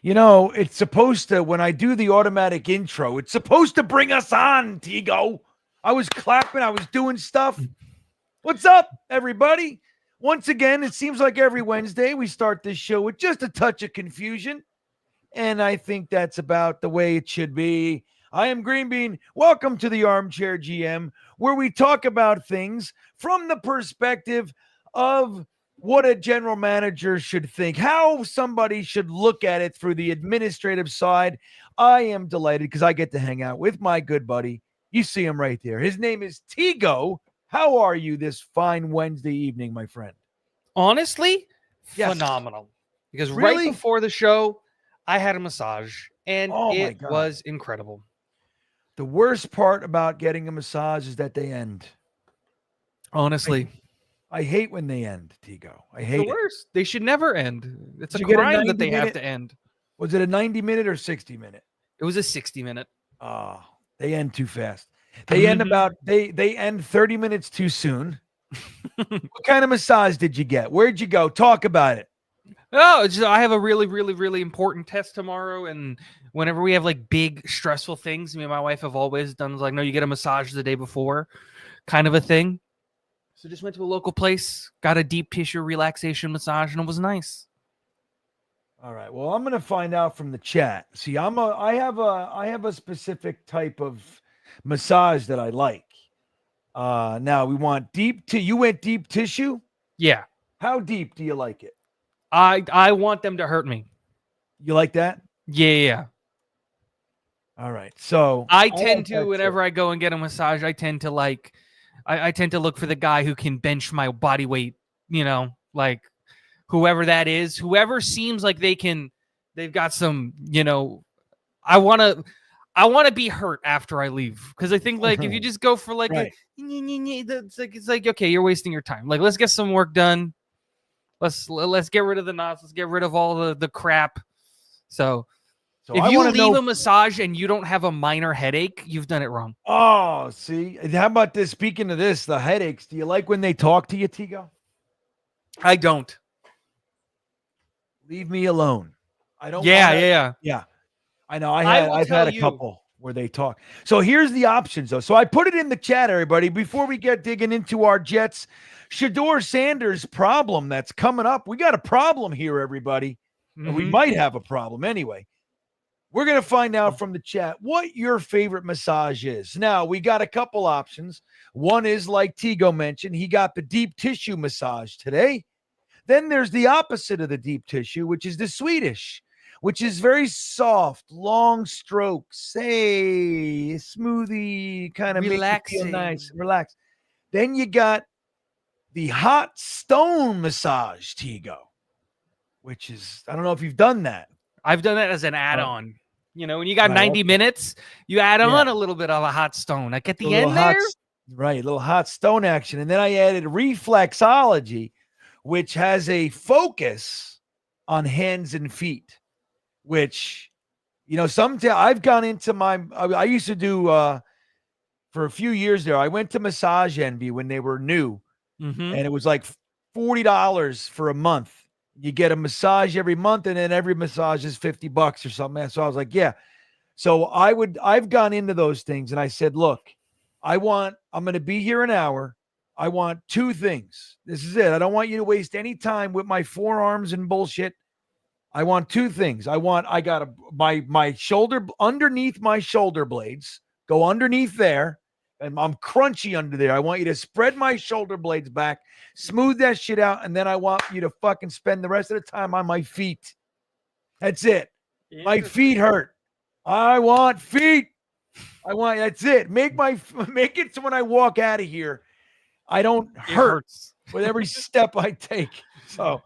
It's supposed to, when I do the automatic intro, it's supposed to bring us on, Tigo. I was clapping, I was doing stuff. What's up, everybody? Once again, it seems like every Wednesday we start this show with just a touch of confusion. And I think that's about the way it should be. I am GreenBean. Welcome to the ArmChair GM, where we talk about things from the perspective of what a general manager should think, how somebody should look at it through the administrative side. I am delighted because I get to hang out with my good buddy. You see him right there. His name is Tigo. How are you this fine Wednesday evening, my friend? Honestly, Yes. phenomenal. Because Really? right before the show, I had a massage, and it God. was incredible. The worst part about getting a massage is that they end. Honestly, I hate when they end, Tigo. I hate the it. worst. They should never end. It's Did a you get a crime that they 90-minute? have to end. Was it a 90-minute or 60-minute? It was a 60-minute. Oh, they end too fast. They end they end 30 minutes too soon. What kind of massage did you get? Where'd you go? Talk about it. Oh, I have a really, really, really important test tomorrow, and whenever we have like big stressful things, me and my wife have always done like, no, you get a massage the day before, kind of a thing. So just went to a local place, got a deep tissue relaxation massage, and it was nice. All right. Well, I'm gonna find out from the chat. See, I have a specific type of massage that I like. Now we want you went deep tissue? Yeah. How deep do you like it? I want them to hurt me. You like that? Yeah. All right. So I tend to, whenever I go and get a massage, I tend to like, I tend to look for the guy who can bench my body weight, like whoever that is, whoever seems like they've got some, I want to be hurt after I leave. Cause I think like, if you just go for like, right. it's like, okay, you're wasting your time. Like, let's get some work done. Let's get rid of the knots. Let's get rid of all the crap. So if you leave a massage and you don't have a minor headache, you've done it wrong. Oh, see, how about this? Speaking of this, the headaches. Do you like when they talk to you, Tigo? I don't. Leave me alone. I don't. Yeah. I know. I've had a couple where they talk. So here's the options, though. So I put it in the chat, everybody. Before we get digging into our Jets, Shedeur Sanders problem that's coming up. We got a problem here, everybody. Mm-hmm. We might have a problem anyway. We're going to find out from the chat what your favorite massage is. Now, we got a couple options. One is, like Tigo mentioned, he got the deep tissue massage today. Then there's the opposite of the deep tissue, which is the Swedish, which is very soft, long strokes, smoothie, kind of makes you feel nice, relax. Then you got the hot stone massage, Tigo, which is, I don't know if you've done that. I've done that as an add-on. When you got 90 minutes, you add on a little bit of a hot stone. Like at the end there. Right, a little hot stone action. And then I added reflexology, which has a focus on hands and feet, which, sometimes I've gone into I used to do, for a few years there, I went to Massage Envy when they were new, and it was like $40 for a month. You get a massage every month, and then every massage is $50 or something. So I was like, yeah. So I've gone into those things, and I said, look, I'm going to be here an hour. I want two things. This is it. I don't want you to waste any time with my forearms and bullshit. I want two things. I got my shoulder, underneath my shoulder blades, go underneath there. And I'm crunchy under there. I want you to spread my shoulder blades back, smooth that shit out, and then I want you to fucking spend the rest of the time on my feet. That's it. My feet hurt. I want feet. That's it. Make it so when I walk out of here, I don't hurt with every step I take. So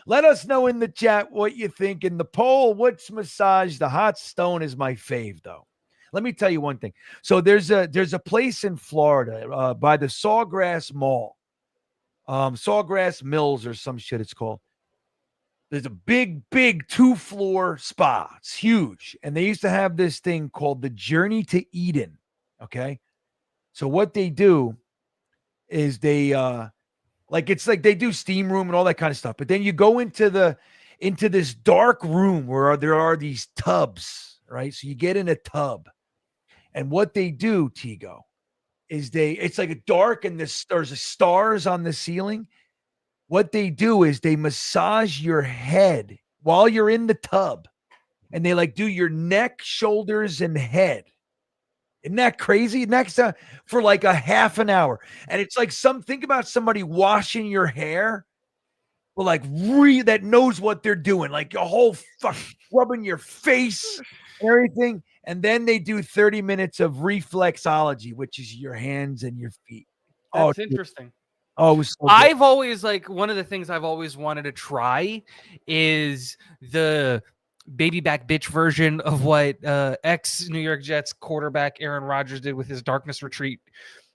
let us know in the chat what you think. In the poll, what's massage? The hot stone is my fave, though. Let me tell you one thing. So there's a place in Florida by the Sawgrass Mall, Sawgrass Mills or some shit it's called. There's a big 2-floor spa. It's huge. And they used to have this thing called the Journey to Eden. Okay. So what they do is they, it's like they do steam room and all that kind of stuff. But then you go into into this dark room where there are these tubs, right? So you get in a tub, and what they do, Tigo, is it's like a dark and there's stars on the ceiling. What they do is they massage your head while you're in the tub, and they like do your neck, shoulders, and head. Isn't that crazy? Next time for like a half an hour. And it's like think about somebody washing your hair, but like that knows what they're doing, like a whole fuck rubbing your face and everything. And then they do 30 minutes of reflexology, which is your hands and your feet. That's interesting. Oh, it was so I've always one of the things I've always wanted to try is the baby back bitch version of what ex New York Jets quarterback Aaron Rodgers did with his darkness retreat.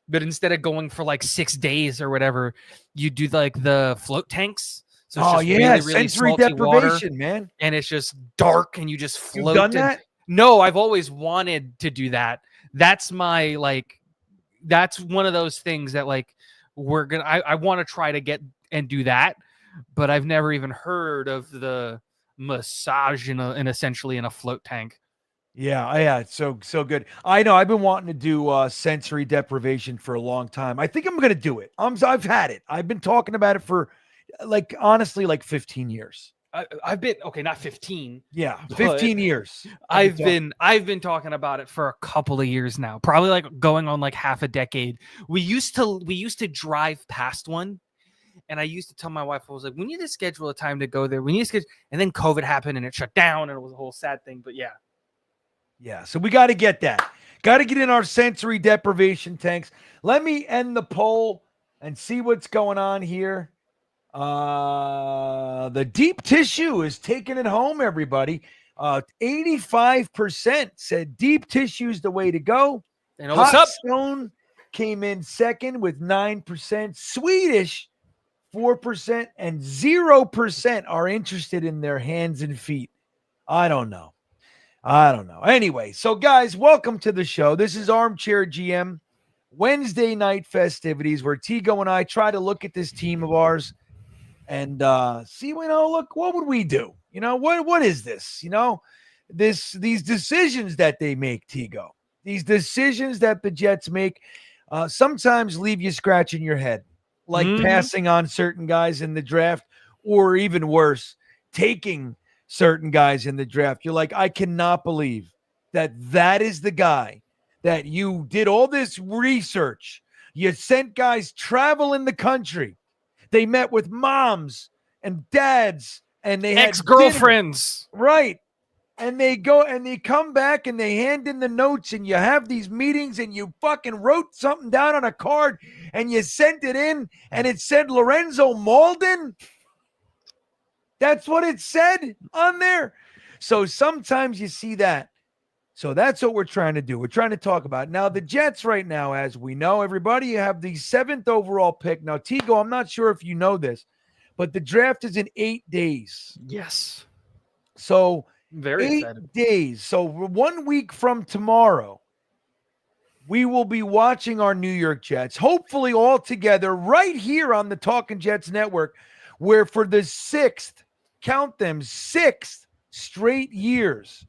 But instead of going for like 6 days or whatever, you do like the float tanks. So it's just really, really sensory deprivation, water, man. And it's just dark and you just float. You've done that? No, I've always wanted to do that. That's my that's one of those things that I want to try to get and do that, but I've never even heard of the massage in essentially in a float tank. Yeah, it's so good. I know I've been wanting to do sensory deprivation for a long time. I think I'm going to do it. I've had it. I've been talking about it for honestly 15 years. I've been not 15. Yeah, 15 years. I've been talking about it for a couple of years now. Probably going on half a decade. We used to drive past one, and I used to tell my wife, I was like, we need to schedule a time to go there. We need to schedule, and then COVID happened and it shut down, and it was a whole sad thing. But yeah. So we got to get that. Got to get in our sensory deprivation tanks. Let me end the poll and see what's going on here. The deep tissue is taking it home, everybody. 85% said deep tissue is the way to go. And what's up? Stone came in second with 9%. Swedish 4% and 0% are interested in their hands and feet. I don't know. Anyway, so guys, welcome to the show. This is Armchair GM Wednesday night festivities where Tigo and I try to look at this team of ours and see, look, what would we do? What is this? These decisions that they make, Tigo, these decisions that the Jets make sometimes leave you scratching your head, like passing on certain guys in the draft, or even worse, taking certain guys in the draft. You're like, I cannot believe that is the guy that you did all this research. You sent guys traveling the country. They met with moms and dads and they had ex-girlfriends. Right. And they go and they come back and they hand in the notes and you have these meetings and you fucking wrote something down on a card and you sent it in and it said Lorenzo Malden. That's what it said on there. So sometimes you see that. So that's what we're trying to do. We're trying to talk about. Now, the Jets right now, as we know, everybody, you have the 7th overall pick. Now, Tigo, I'm not sure if you know this, but the draft is in 8 days. Yes. So very 8 excited. days. So 1 week from tomorrow, we will be watching our New York Jets, hopefully all together right here on the Talking Jets Network, where for the 6th, count them, 6 straight years,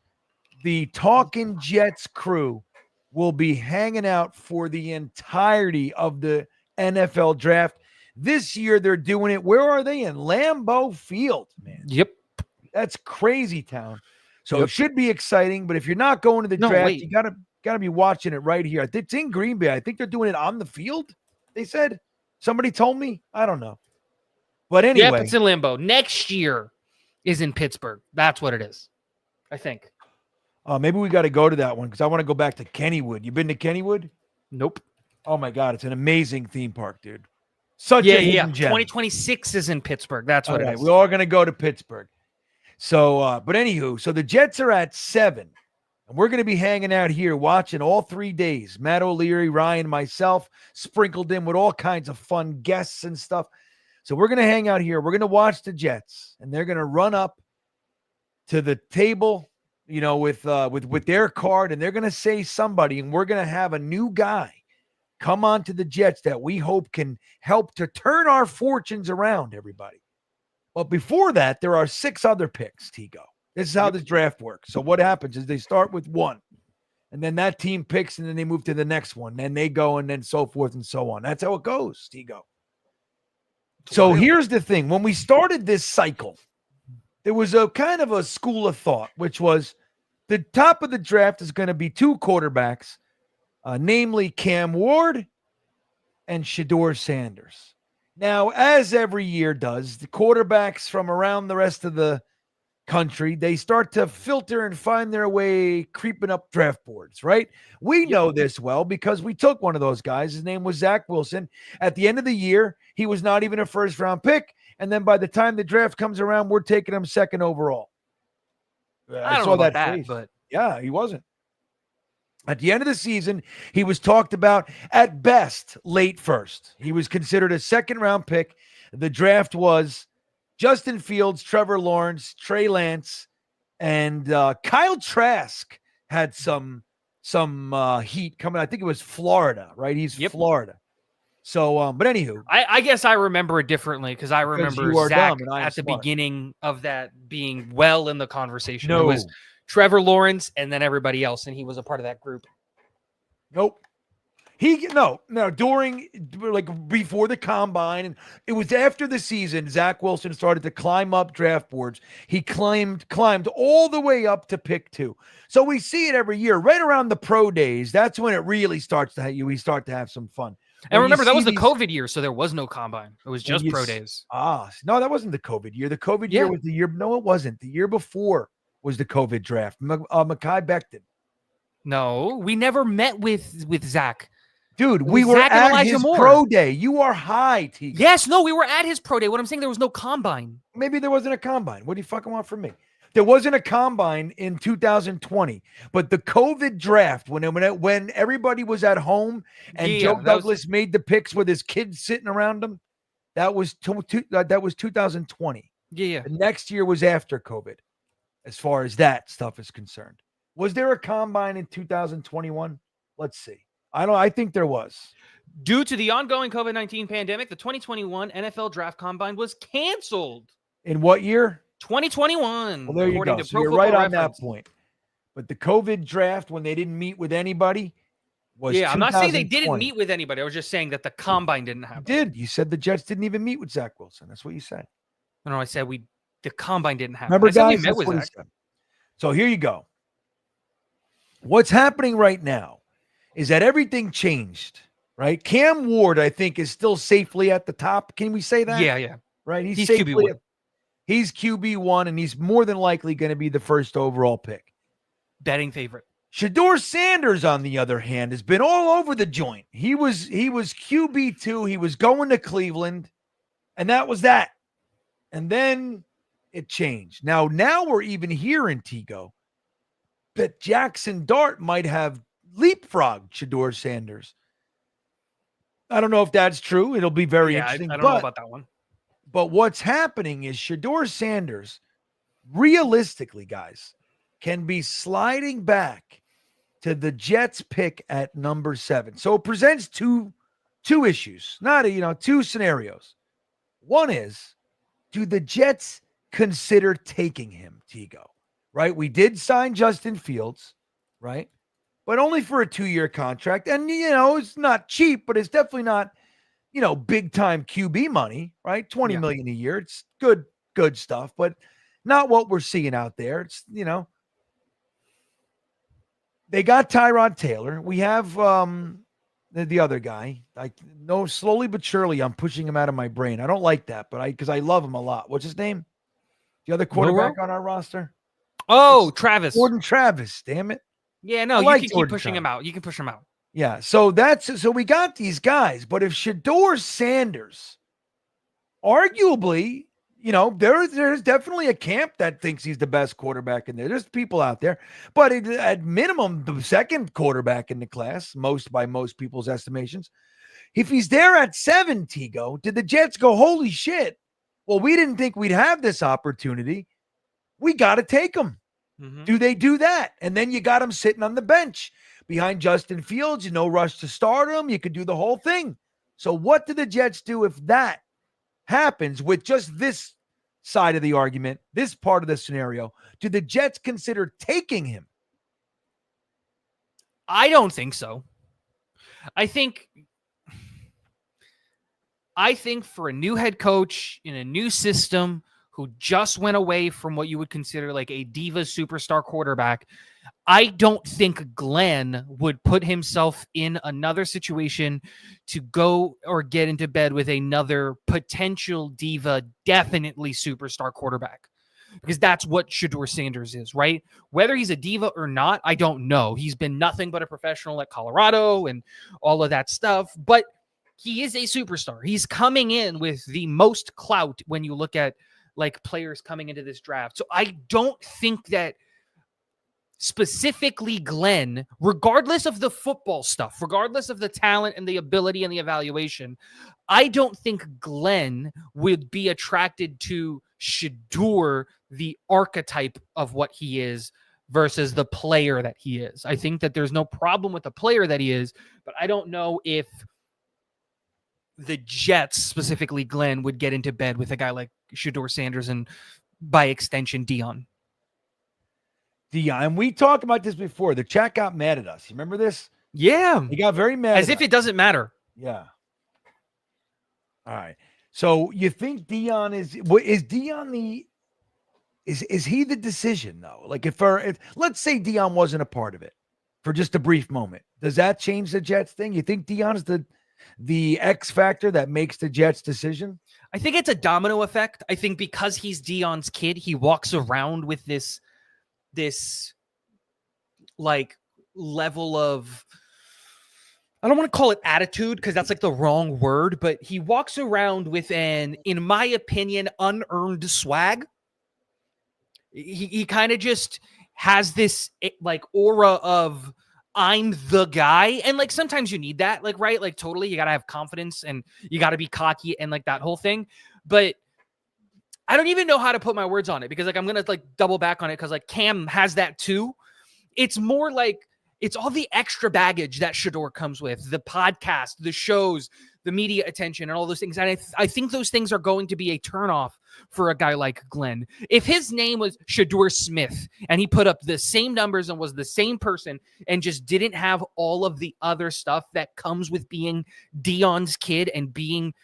the Talking Jets crew will be hanging out for the entirety of the NFL draft. This year, they're doing it. Where are they? In Lambeau Field, man. Yep. That's crazy town. So It should be exciting. But if you're not going to the draft, you gotta be watching it right here. It's in GreenBean. I think they're doing it on the field. They said. Somebody told me. I don't know. But anyway. Yep, it's in Lambeau. Next year is in Pittsburgh. That's what it is, I think. Maybe we got to go to that one because I want to go back to Kennywood. You been to Kennywood? Nope. Oh my God, it's an amazing theme park, dude. Such a hidden gem. 2026 is in Pittsburgh. That's what it is. We're all going to go to Pittsburgh. So, but anywho, so the Jets are at 7, and we're going to be hanging out here watching all 3 days. Matt O'Leary, Ryan, myself, sprinkled in with all kinds of fun guests and stuff. So we're going to hang out here. We're going to watch the Jets, and they're going to run up to the table, with their card, and they're going to say somebody, and we're going to have a new guy come on to the Jets that we hope can help to turn our fortunes around, everybody. But before that, there are 6 other picks, Tigo. This is how this draft works. So what happens is they start with 1, and then that team picks, and then they move to the next one. Then they go, and then so forth and so on. That's how it goes, Tigo. So here's the thing. When we started this cycle, there was a kind of a school of thought, which was the top of the draft is going to be 2 quarterbacks, namely Cam Ward and Shedeur Sanders. Now, as every year does, the quarterbacks from around the rest of the country, they start to filter and find their way creeping up draft boards, right? We know this well because we took one of those guys. His name was Zach Wilson. At the end of the year, he was not even a first-round pick, and then by the time the draft comes around, we're taking him 2nd overall. I don't know about that, but yeah, he wasn't. At the end of the season, he was talked about at best late first. He was considered a 2nd-round pick. The draft was Justin Fields, Trevor Lawrence, Trey Lance, and Kyle Trask had some heat coming. I think it was Florida, right? He's Florida. So, but anywho. I guess I remember it differently because I remember Zach at the beginning of that being well in the conversation. No. It was Trevor Lawrence and then everybody else, and he was a part of that group. Nope. During, like, before the combine, and it was after the season, Zach Wilson started to climb up draft boards. He climbed all the way up to pick 2. So we see it every year, right around the pro days. That's when it really starts to we start to have some fun. And remember, that was the COVID year, so there was no combine. It was just pro days. No, that wasn't the COVID year. The COVID year was the year. No, it wasn't. The year before was the COVID draft. Mekhi Becton. No, we never met with Zach. Dude, we were at his pro day. You are high, T. Yes, no, we were at his pro day. What I'm saying, there was no combine. Maybe there wasn't a combine. What do you fucking want from me? There wasn't a combine in 2020, but the COVID draft, when everybody was at home and Joe Douglas made the picks with his kids sitting around him, that was 2020. Yeah. The next year was after COVID, as far as that stuff is concerned. Was there a combine in 2021? Let's see. I think there was. Due to the ongoing COVID-19 pandemic, the 2021 NFL Draft Combine was canceled. In what year? 2021. Well, there you go. So you're right on that point. But the COVID draft, when they didn't meet with anybody, was I'm not saying they didn't meet with anybody. I was just saying that the combine didn't happen. You did. You said the Jets didn't even meet with Zach Wilson. That's what you said. No, I said the combine didn't happen. Remember, guys, we met with Zach. So here you go. What's happening right now is that everything changed, right? Cam Ward, I think, is still safely at the top. Can we say that? Yeah. Right? He's QB1. He's QB1, and he's more than likely going to be the 1st overall pick. Betting favorite. Shedeur Sanders, on the other hand, has been all over the joint. He was QB2. He was going to Cleveland, and that was that. And then it changed. Now we're even hearing, Tigo, that Jackson Dart might have leapfrogged Shedeur Sanders. I don't know if that's true. It'll be very interesting. I don't know about that one. But what's happening is Shedeur Sanders, realistically, guys, can be sliding back to the Jets pick at number 7. So it presents two issues, two scenarios. One is, do the Jets consider taking him, Tigo? Right? We did sign Justin Fields, right? But only for a 2-year contract. And, it's not cheap, but it's definitely not, big time QB money, right? $20 million a year. It's good stuff, but not what we're seeing out there. It's, they got Tyrod Taylor. We have the other guy. I know slowly but surely I'm pushing him out of my brain. I don't like that, but because I love him a lot. What's his name? The other quarterback on our roster? Oh, Travis. Gordon Travis, damn it. Yeah, no, you can keep pushing him out. You can push him out. Yeah, so we got these guys, but if Shedeur Sanders, arguably, there's definitely a camp that thinks he's the best quarterback in there. There's people out there, but at minimum, the 2nd quarterback in the class, by most people's estimations. If he's there at 7, Tigo, did the Jets go, holy shit? Well, we didn't think we'd have this opportunity. We got to take him. Mm-hmm. Do they do that? And then you got him sitting on the bench behind Justin Fields. No rush to start him. You could do the whole thing. So what do the Jets do if that happens with just this side of the argument, this part of the scenario, do the Jets consider taking him? I don't think so. I think for a new head coach in a new system who just went away from what you would consider like a diva superstar quarterback, I don't think Glenn would put himself in another situation to go or get into bed with another potential diva, definitely superstar quarterback. Because that's what Shedeur Sanders is, right? Whether he's a diva or not, I don't know. He's been nothing but a professional at Colorado and all of that stuff, but he is a superstar. He's coming in with the most clout when you look at like players coming into this draft. So I don't think that specifically Glenn, regardless of the football stuff, regardless of the talent and the ability and the evaluation, I don't think Glenn would be attracted to Shedeur, the archetype of what he is, versus the player that he is. I think that there's no problem with the player that he is, but I don't know if the Jets, specifically Glenn, would get into bed with a guy like Shedeur Sanders and by extension Dion. And we talked about this before. The chat got mad at us. You remember this? Yeah. He got very mad. As if it doesn't matter. Yeah. All right. So you think Dion is Dion is he the decision though? Like if let's say Dion wasn't a part of it for just a brief moment, does that change the Jets thing? You think Dion is the X factor that makes the Jets decision? I think it's a domino effect. I think because he's Dion's kid, he walks around with this like level of, I don't want to call it attitude because that's like the wrong word, but he walks around with an, in my opinion, unearned swag. He kind of just has this like aura of I'm the guy. And like sometimes you need that, like, right? Like totally, you got to have confidence and you got to be cocky and like that whole thing. But I don't even know how to put my words on it because like I'm going to like double back on it because like Cam has that too. It's more like it's all the extra baggage that Shedeur comes with, the podcast, the shows, the media attention and all those things. And I think those things are going to be a turnoff for a guy like Glenn. If his name was Shedeur Smith and he put up the same numbers and was the same person and just didn't have all of the other stuff that comes with being Dion's kid and being,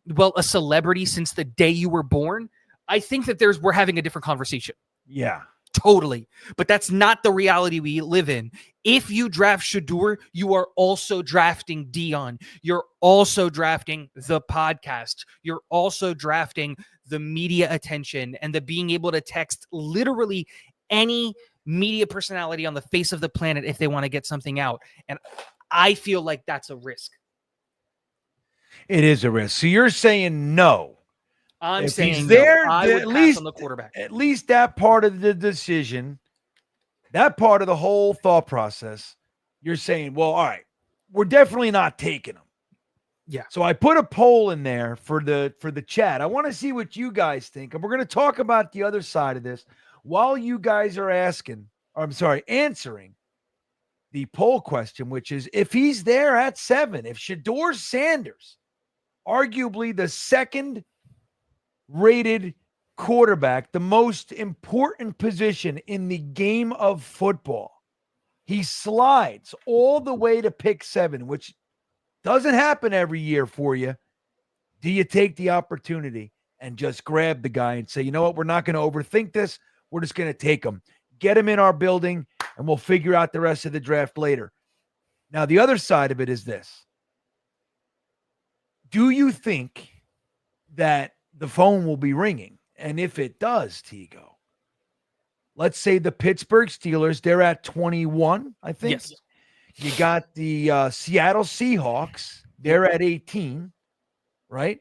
well, a celebrity since the day you were born, I think that we're having a different conversation. Yeah. Totally. But that's not the reality we live in. If you draft Shedeur, you are also drafting Dion. You're also drafting the podcast. You're also drafting the media attention and the being able to text literally any media personality on the face of the planet if they want to get something out. And I feel like that's a risk. It is a risk. So you're saying no. I'm if saying he's there, no, I would pass on the quarterback. At least that part of the decision, that part of the whole thought process, you're saying, well, all right, we're definitely not taking him. Yeah. So I put a poll in there for the chat. I want to see what you guys think. And we're going to talk about the other side of this while you guys are answering the poll question, which is if he's there at 7, if Shedeur Sanders, arguably the second rated quarterback, the most important position in the game of football, he slides all the way to pick 7, which doesn't happen every year for you. Do you take the opportunity and just grab the guy and say, you know what, we're not going to overthink this. We're just going to take him, get him in our building, and we'll figure out the rest of the draft later. Now, the other side of it is this. Do you think that the phone will be ringing? And if it does, Tigo, let's say the Pittsburgh Steelers, they're at 21, I think. Yes. You got the Seattle Seahawks, they're at 18, right?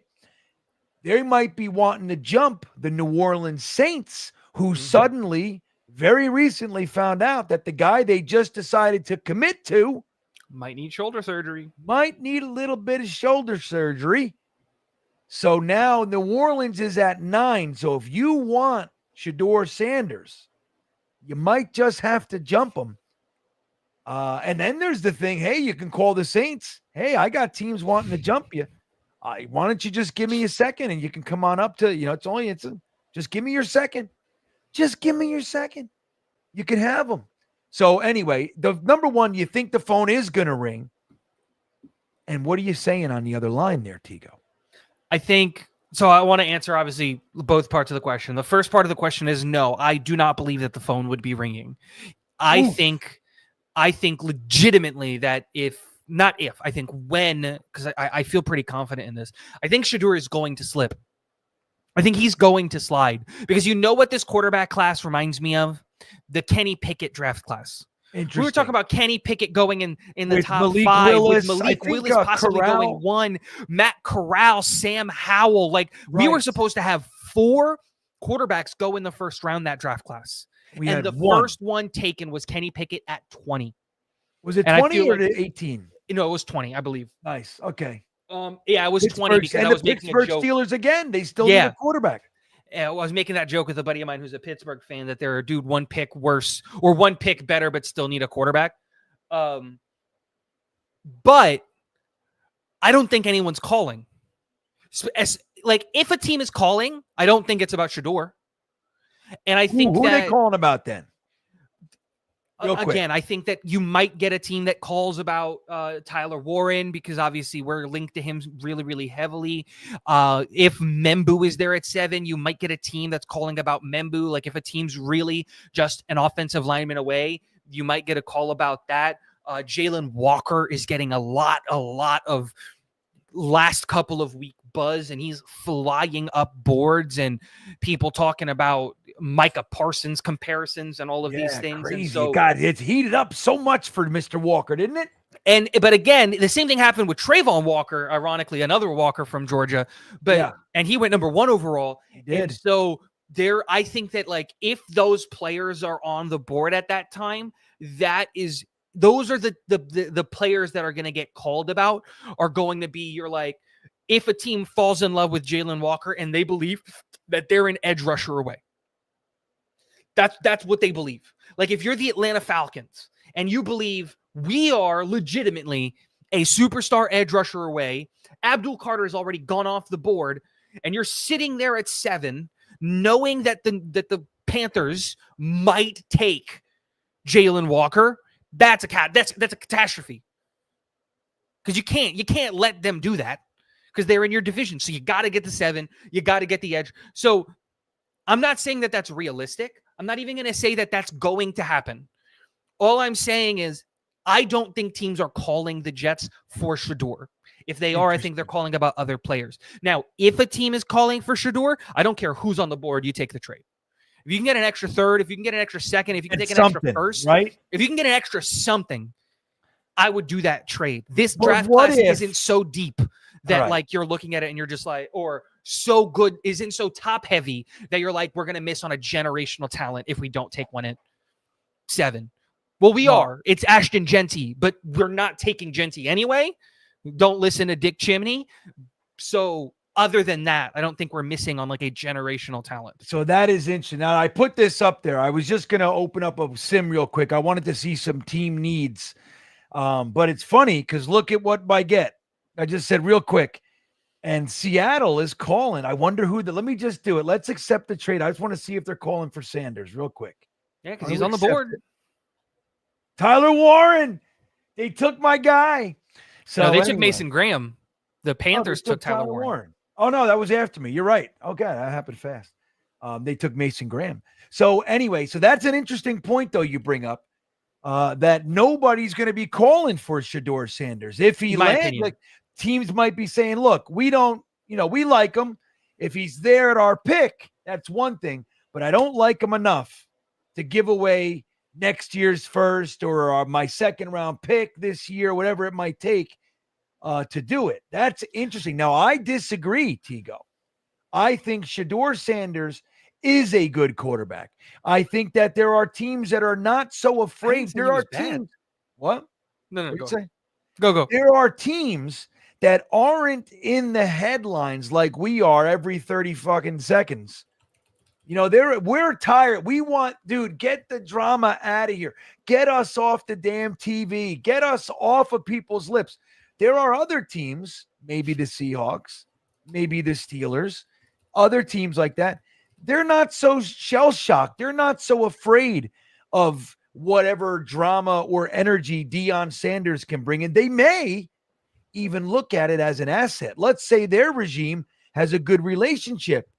They might be wanting to jump the New Orleans Saints, who suddenly, very recently found out that the guy they just decided to commit to might need shoulder surgery. Might need a little bit of shoulder surgery. So now New Orleans is at 9. So if you want Shedeur Sanders, you might just have to jump him. And then there's the thing, hey, you can call the Saints. Hey, I got teams wanting to jump you. Why don't you just give me a second and you can come on up to, it's Just give me your second. Just give me your second. You can have them. So anyway, the number one, you think the phone is going to ring. And what are you saying on the other line there, Tigo? I think so. I want to answer obviously both parts of the question. The first part of the question is no, I do not believe that the phone would be ringing. I think legitimately that I think when, because I feel pretty confident in this. I think Shedeur is going to slip. I think he's going to slide because you know what this quarterback class reminds me of? The Kenny Pickett draft class. We were talking about Kenny Pickett going in the with top Malik 5, Willis, with Malik Willis possibly Corral. going 1, Matt Corral, Sam Howell. Like we were supposed to have 4 quarterbacks go in the first round that draft class. And the first one taken was Kenny Pickett at 20. Was it 20 or 18? No, it was 20, I believe. Nice. Okay. Yeah, it was 20 because I was making a joke. Steelers again. They still need a quarterback. I was making that joke with a buddy of mine who's a Pittsburgh fan that they're a dude 1 pick worse or 1 pick better, but still need a quarterback. But I don't think anyone's calling. If a team is calling, I don't think it's about Shedeur. And I think who are they calling about then? Again, I think that you might get a team that calls about Tyler Warren because obviously we're linked to him really, really heavily. If Membu is there at 7, you might get a team that's calling about Membu. Like if a team's really just an offensive lineman away, you might get a call about that. Jalen Walker is getting a lot of last couple of week buzz, and he's flying up boards and people talking about Micah Parsons comparisons and all of these things. Crazy. And so, God, it's heated up so much for Mr. Walker, didn't it? But again, the same thing happened with Trayvon Walker, ironically, another Walker from Georgia, and he went number 1 overall. He did. And so I think that like if those players are on the board at that time, those are the players that are going to get called about are going to be if a team falls in love with Jalen Walker and they believe that they're an edge rusher away. That's what they believe. Like if you're the Atlanta Falcons and you believe we are legitimately a superstar edge rusher away, Abdul Carter has already gone off the board, and you're sitting there at 7, knowing that the Panthers might take Jalen Walker. That's a catastrophe. Because you can't let them do that because they're in your division. So you got to get the 7. You got to get the edge. So I'm not saying that that's realistic. I'm not even going to say that that's going to happen. All I'm saying is I don't think teams are calling the Jets for Shedeur. If they are, I think they're calling about other players. Now, if a team is calling for Shedeur, I don't care who's on the board. You take the trade. If you can get an extra 3rd, if you can get an extra 2nd, if you can take an extra 1st, right? If you can get an extra something, I would do that trade. This draft class isn't so deep that you're looking at it and you're just like, or so good, isn't so top heavy that you're like, we're going to miss on a generational talent if we don't take one in 7. Well, we are. It's Ashton Genty, but we're not taking Genty anyway. Don't listen to Dick Chimney. So other than that, I don't think we're missing on like a generational talent. So that is interesting. Now I put this up there. I was just going to open up a sim real quick. I wanted to see some team needs. But it's funny because look at what I get. I just said real quick. And Seattle is calling. I wonder who let me just do it. Let's accept the trade. I just want to see if they're calling for Sanders real quick. Yeah, because he's on the board. Tyler Warren. They took my guy. So no, they took Mason Graham. The Panthers took Tyler Warren. Oh, no, that was after me. You're right. Okay, that happened fast. They took Mason Graham. So anyway, so that's an interesting point, though, you bring up, that nobody's going to be calling for Shedeur Sanders. If he lands, like, teams might be saying, look, we don't, we like him. If he's there at our pick, that's one thing. But I don't like him enough to give away next year's first or my second round pick this year, whatever it might take to do it. That's interesting. Now, I disagree, Tigo. I think Shedeur Sanders is a good quarterback. I think that there are teams that are not so afraid. There are teams. What? No, go. There are teams that aren't in the headlines like we are every 30 fucking seconds. We're tired. We want, dude, get the drama out of here. Get us off the damn TV. Get us off of people's lips. There are other teams, maybe the Seahawks, maybe the Steelers, other teams like that they're not so shell-shocked. They're not so afraid of whatever drama or energy Deion Sanders can bring in. They may even look at it as an asset. Let's say their regime has a good relationship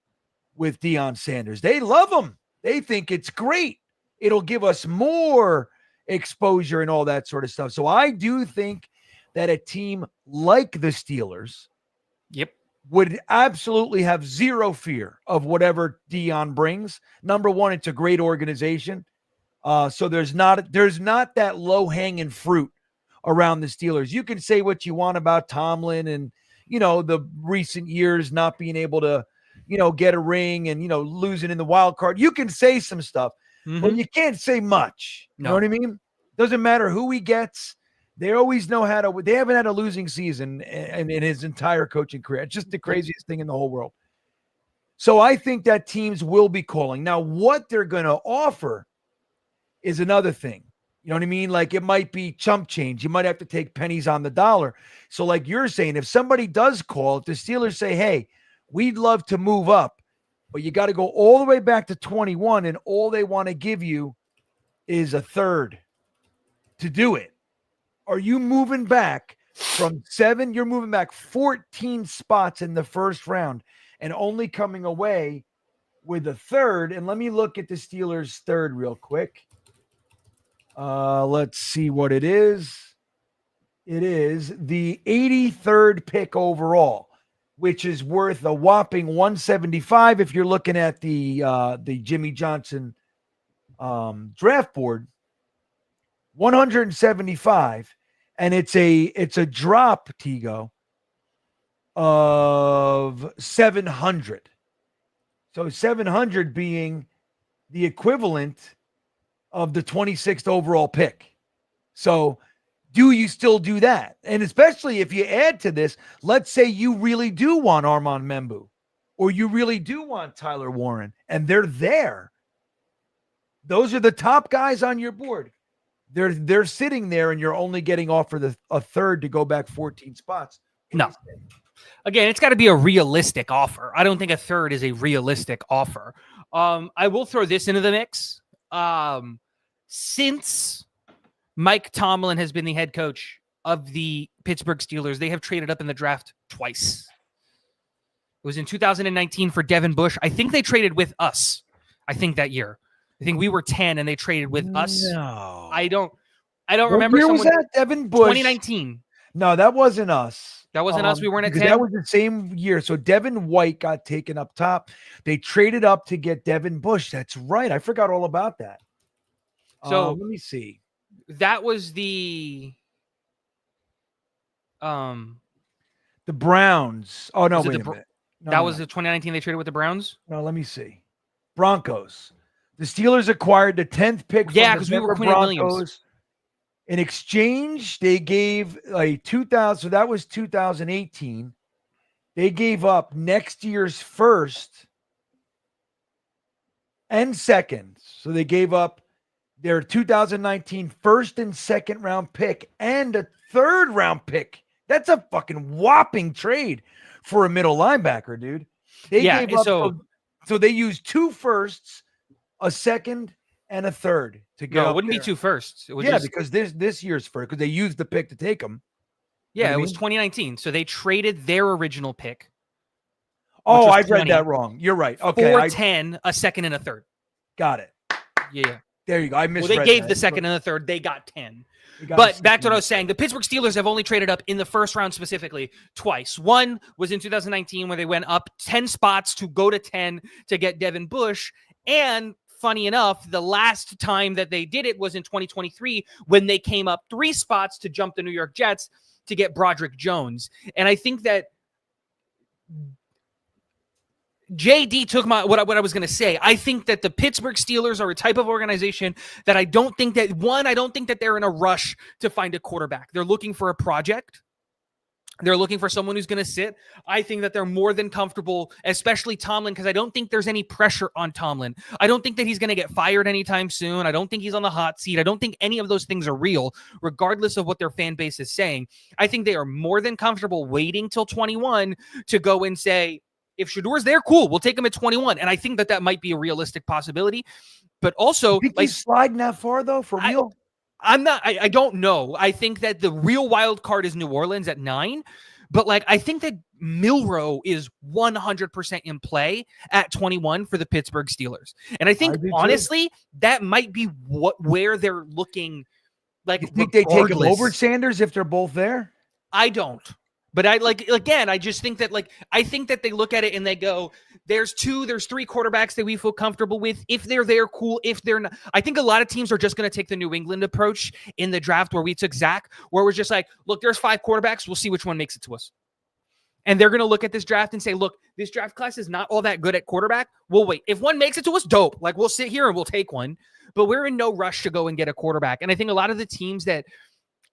with Deion Sanders. They love him. They think it's great. It'll give us more exposure and all that sort of stuff. So I do think that a team like the Steelers would absolutely have zero fear of whatever Deion brings. Number one, it's a great organization. So there's not that low-hanging fruit around the Steelers. You can say what you want about Tomlin and, the recent years not being able to, get a ring and, losing in the wild card. You can say some stuff, but you can't say much. You know what I mean? Doesn't matter who he gets. They always know how to – they haven't had a losing season in his entire coaching career. It's just the craziest thing in the whole world. So I think that teams will be calling. Now, what they're going to offer is another thing. You know what I mean? Like it might be chump change. You might have to take pennies on the dollar. So like you're saying, if somebody does call, if the Steelers say, hey, we'd love to move up, but you got to go all the way back to 21 and all they want to give you is a third to do it. Are you moving back from 7? You're moving back 14 spots in the first round and only coming away with a third. And let me look at the Steelers' third real quick. Let's see what it is. It is the 83rd pick overall, which is worth a whopping 175 if you're looking at the Jimmy Johnson draft board. 175, and it's a drop, Tigo, of 700. So 700 being the equivalent of the 26th overall pick. So do you still do that? And especially if you add to this, let's say you really do want Armand Membu, or you really do want Tyler Warren, and they're there. Those are the top guys on your board. They're sitting there, and you're only getting offered a third to go back 14 spots. No. Again, it's got to be a realistic offer. I don't think a third is a realistic offer. I will throw this into the mix. Since Mike Tomlin has been the head coach of the Pittsburgh Steelers, they have traded up in the draft twice. It was in 2019 for Devin Bush. I think they traded with us. I think that year. I think we were 10 and they traded with us. No. I don't remember. What year was that? Devin Bush. 2019. No, that wasn't us. That wasn't us. We weren't at 10. That was the same year. So Devin White got taken up top. They traded up to get Devin Bush. That's right. I forgot all about that. So let me see. That was the Browns. Oh no, wait a minute. That was the 2019 they traded with the Browns? No, let me see. Broncos. The Steelers acquired the 10th pick from the Denver Broncos. In exchange, they gave a 2000. So that was 2018. They gave up next year's first and second. So they gave up their 2019 first and second round pick and a third round pick. That's a fucking whopping trade for a middle linebacker, dude. They gave up. So they used 2 firsts, a second, and a third to go. No, it wouldn't be 2 firsts. It would because this year's first, because they used the pick to take them. Yeah, it was 2019. So they traded their original pick. Oh, I read that wrong. You're right. Okay. For 10, a second, and a third. Got it. Yeah. There you go. I misread Well, they gave the second and the third. They got 10. But back to what I was saying. The Pittsburgh Steelers have only traded up in the first round specifically twice. One was in 2019 where they went up 10 spots to go to 10 to get Devin Bush. And funny enough, the last time that they did it was in 2023 when they came up 3 spots to jump the New York Jets to get Broderick Jones. And I think that JD took what I was going to say. I think that the Pittsburgh Steelers are a type of organization that I don't think that they're in a rush to find a quarterback. They're looking for a project. They're looking for someone who's going to sit. I think that they're more than comfortable, especially Tomlin, because I don't think there's any pressure on Tomlin. I don't think that he's going to get fired anytime soon. I don't think he's on the hot seat. I don't think any of those things are real, regardless of what their fan base is saying. I think they are more than comfortable waiting till 21 to go and say, If Shedeur's there, cool, we'll take him at 21. And I think that might be a realistic possibility. But also, you think he's sliding that far though, for real? I don't know. I think that the real wild card is New Orleans at 9. But like, I think that Milroe is 100% in play at 21 for the Pittsburgh Steelers. And I think honestly, that might be where they're looking. Like, you think they take him over Sanders if they're both there? I don't. But I just think that I think that they look at it and they go, there's 3 quarterbacks that we feel comfortable with. If they're there, cool. If they're not, I think a lot of teams are just going to take the New England approach in the draft where we took Zach, where we're just like, look, there's 5 quarterbacks. We'll see which one makes it to us. And they're going to look at this draft and say, look, this draft class is not all that good at quarterback. We'll wait. If one makes it to us, dope. Like, we'll sit here and we'll take one. But we're in no rush to go and get a quarterback. And I think a lot of the teams that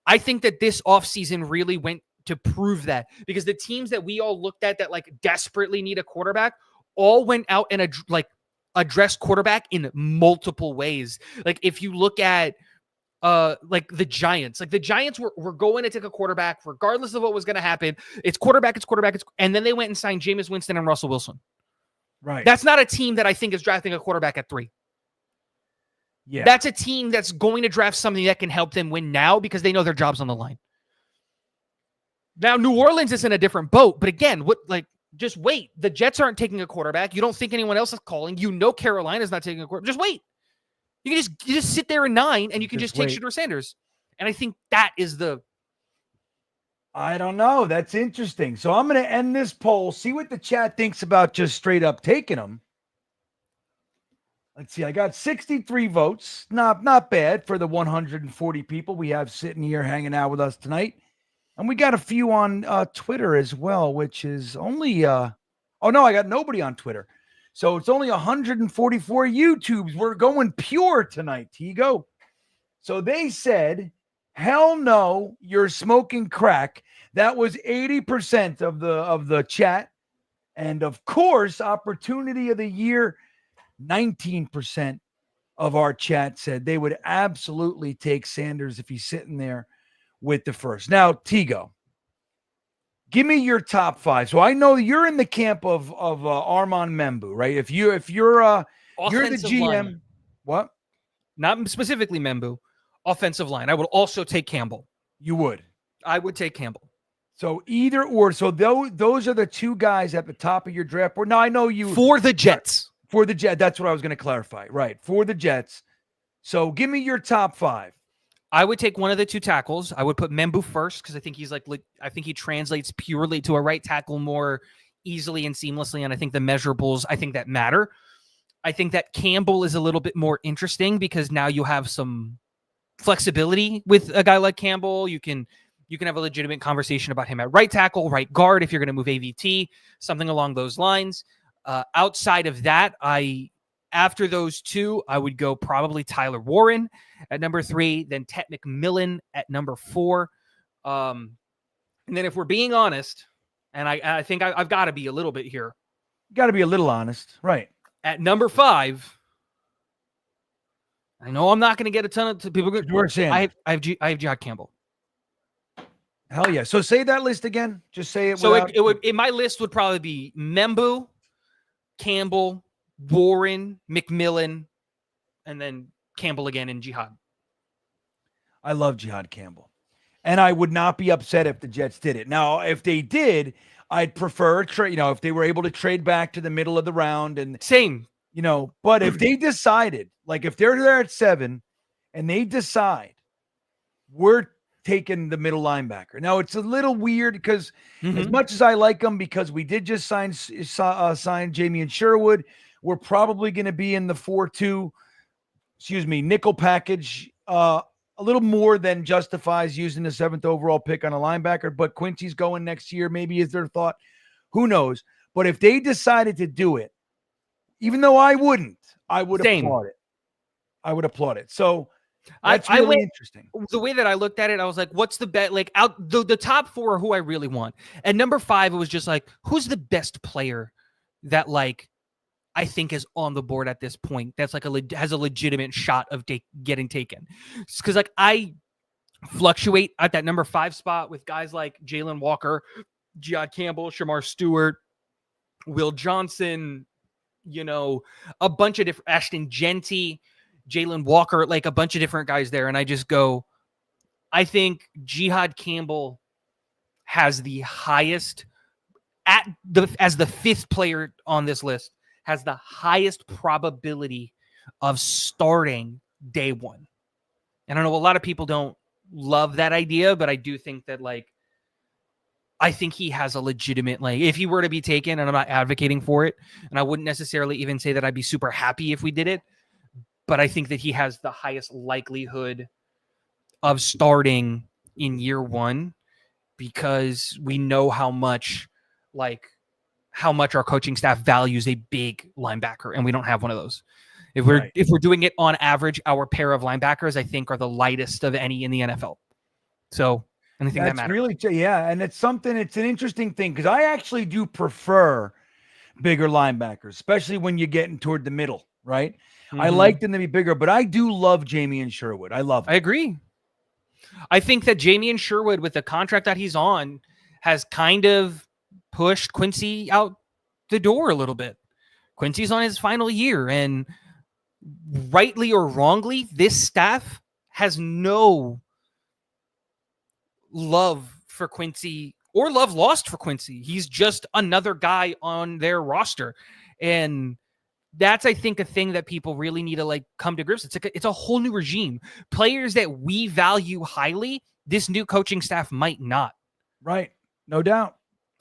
I think that this offseason really went to prove that, because the teams that we all looked at that like desperately need a quarterback all went out and addressed quarterback in multiple ways. Like if you look at like the Giants were going to take a quarterback regardless of what was going to happen. It's quarterback. And then they went and signed Jameis Winston and Russell Wilson. Right. That's not a team that I think is drafting a quarterback at 3. Yeah. That's a team that's going to draft something that can help them win now because they know their job's on the line. Now, New Orleans is in a different boat, but again, just wait. The Jets aren't taking a quarterback. You don't think anyone else is calling. You know Carolina's not taking a quarterback. Just wait. You just sit there in 9 and you can just take Shedeur Sanders. And I think that is I don't know. That's interesting. So I'm going to end this poll, see what the chat thinks about just straight up taking them. Let's see. I got 63 votes. Not bad for the 140 people we have sitting here hanging out with us tonight. And we got a few on Twitter as well, which is only oh no, I got nobody on Twitter. So it's only 144 YouTubes. We're going pure tonight, Tigo. So they said, hell no, you're smoking crack. That was 80% of the chat. And of course, opportunity of the year, 19% of our chat said they would absolutely take Sanders if he's sitting there with the first. Now, Tigo, give me your top 5. So I know you're in the camp of Armand Membu, right? If you're the GM, line. What? Not specifically Membu, offensive line. I would also take Campbell. You would. I would take Campbell. So either or. So those are the 2 guys at the top of your draft board. Now I know you for the Jets. For the Jets, that's what I was going to clarify. Right, for the Jets. So give me your top 5. I would take one of the 2 tackles. I would put Membu first because I think he's I think he translates purely to a right tackle more easily and seamlessly, and I think the measurables that matter. I think that Campbell is a little bit more interesting because now you have some flexibility with a guy like Campbell. You can have a legitimate conversation about him at right tackle, right guard if you're going to move AVT, something along those lines. Outside of that, after those 2, I would go probably Tyler Warren at number 3, then Tet McMillan at number 4. And then if we're being honest, and I think I've got to be a little bit here. Got to be a little honest. Right. At number 5, I know I'm not going to get a ton of people. I have Jihad Campbell. Hell yeah. So say that list again. Just say it. So it would, my list would probably be Membu, Campbell, Warren, McMillan, and then Campbell again and Jihad. I love Jihad Campbell. And I would not be upset if the Jets did it. Now, if they did, I'd prefer if they were able to trade back to the middle of the round and same, but if they decided, like if they're there at 7 and they decide we're taking the middle linebacker. Now it's a little weird because as much as I like them, because we did just sign Jamie and Sherwood, we're probably going to be in the 4-2, nickel package, a little more than justifies using the 7th overall pick on a linebacker, but Quincy's going next year. Maybe is their thought. Who knows? But if they decided to do it, even though I wouldn't, I would applaud it. I would applaud it. So that's really interesting. The way that I looked at it, I was like, what's the bet? Like out the top 4 are who I really want. At number 5, it was just like, who's the best player that I think is on the board at this point that's has a legitimate shot of getting taken. Because I fluctuate at that number 5 spot with guys like Jalen Walker, Jihad Campbell, Shamar Stewart, Will Johnson, a bunch of different Ashton Genty, Jalen Walker, like a bunch of different guys there. And I just go, I think Jihad Campbell has the highest as the 5th player on this list, has the highest probability of starting day one. And I know a lot of people don't love that idea, but I do think that I think he has a legitimate, if he were to be taken, and I'm not advocating for it, and I wouldn't necessarily even say that I'd be super happy if we did it, but I think that he has the highest likelihood of starting in year one, because we know how much our coaching staff values a big linebacker, and we don't have one of those. If we're doing it on average, our pair of linebackers, I think, are the lightest of any in the NFL. So anything that matters. Really, and it's an interesting thing, because I actually do prefer bigger linebackers, especially when you're getting toward the middle, right? Mm-hmm. I like them to be bigger, but I do love Jamien Sherwood. I love him. I agree. I think that Jamien Sherwood, with the contract that he's on, has kind of pushed Quincy out the door a little bit. Quincy's on his final year, and rightly or wrongly, this staff has no love for Quincy or love lost for Quincy. He's just another guy on their roster. And that's, I think, a thing that people really need to come to grips. It's a whole new regime. Players that we value highly, this new coaching staff might not. Right. No doubt.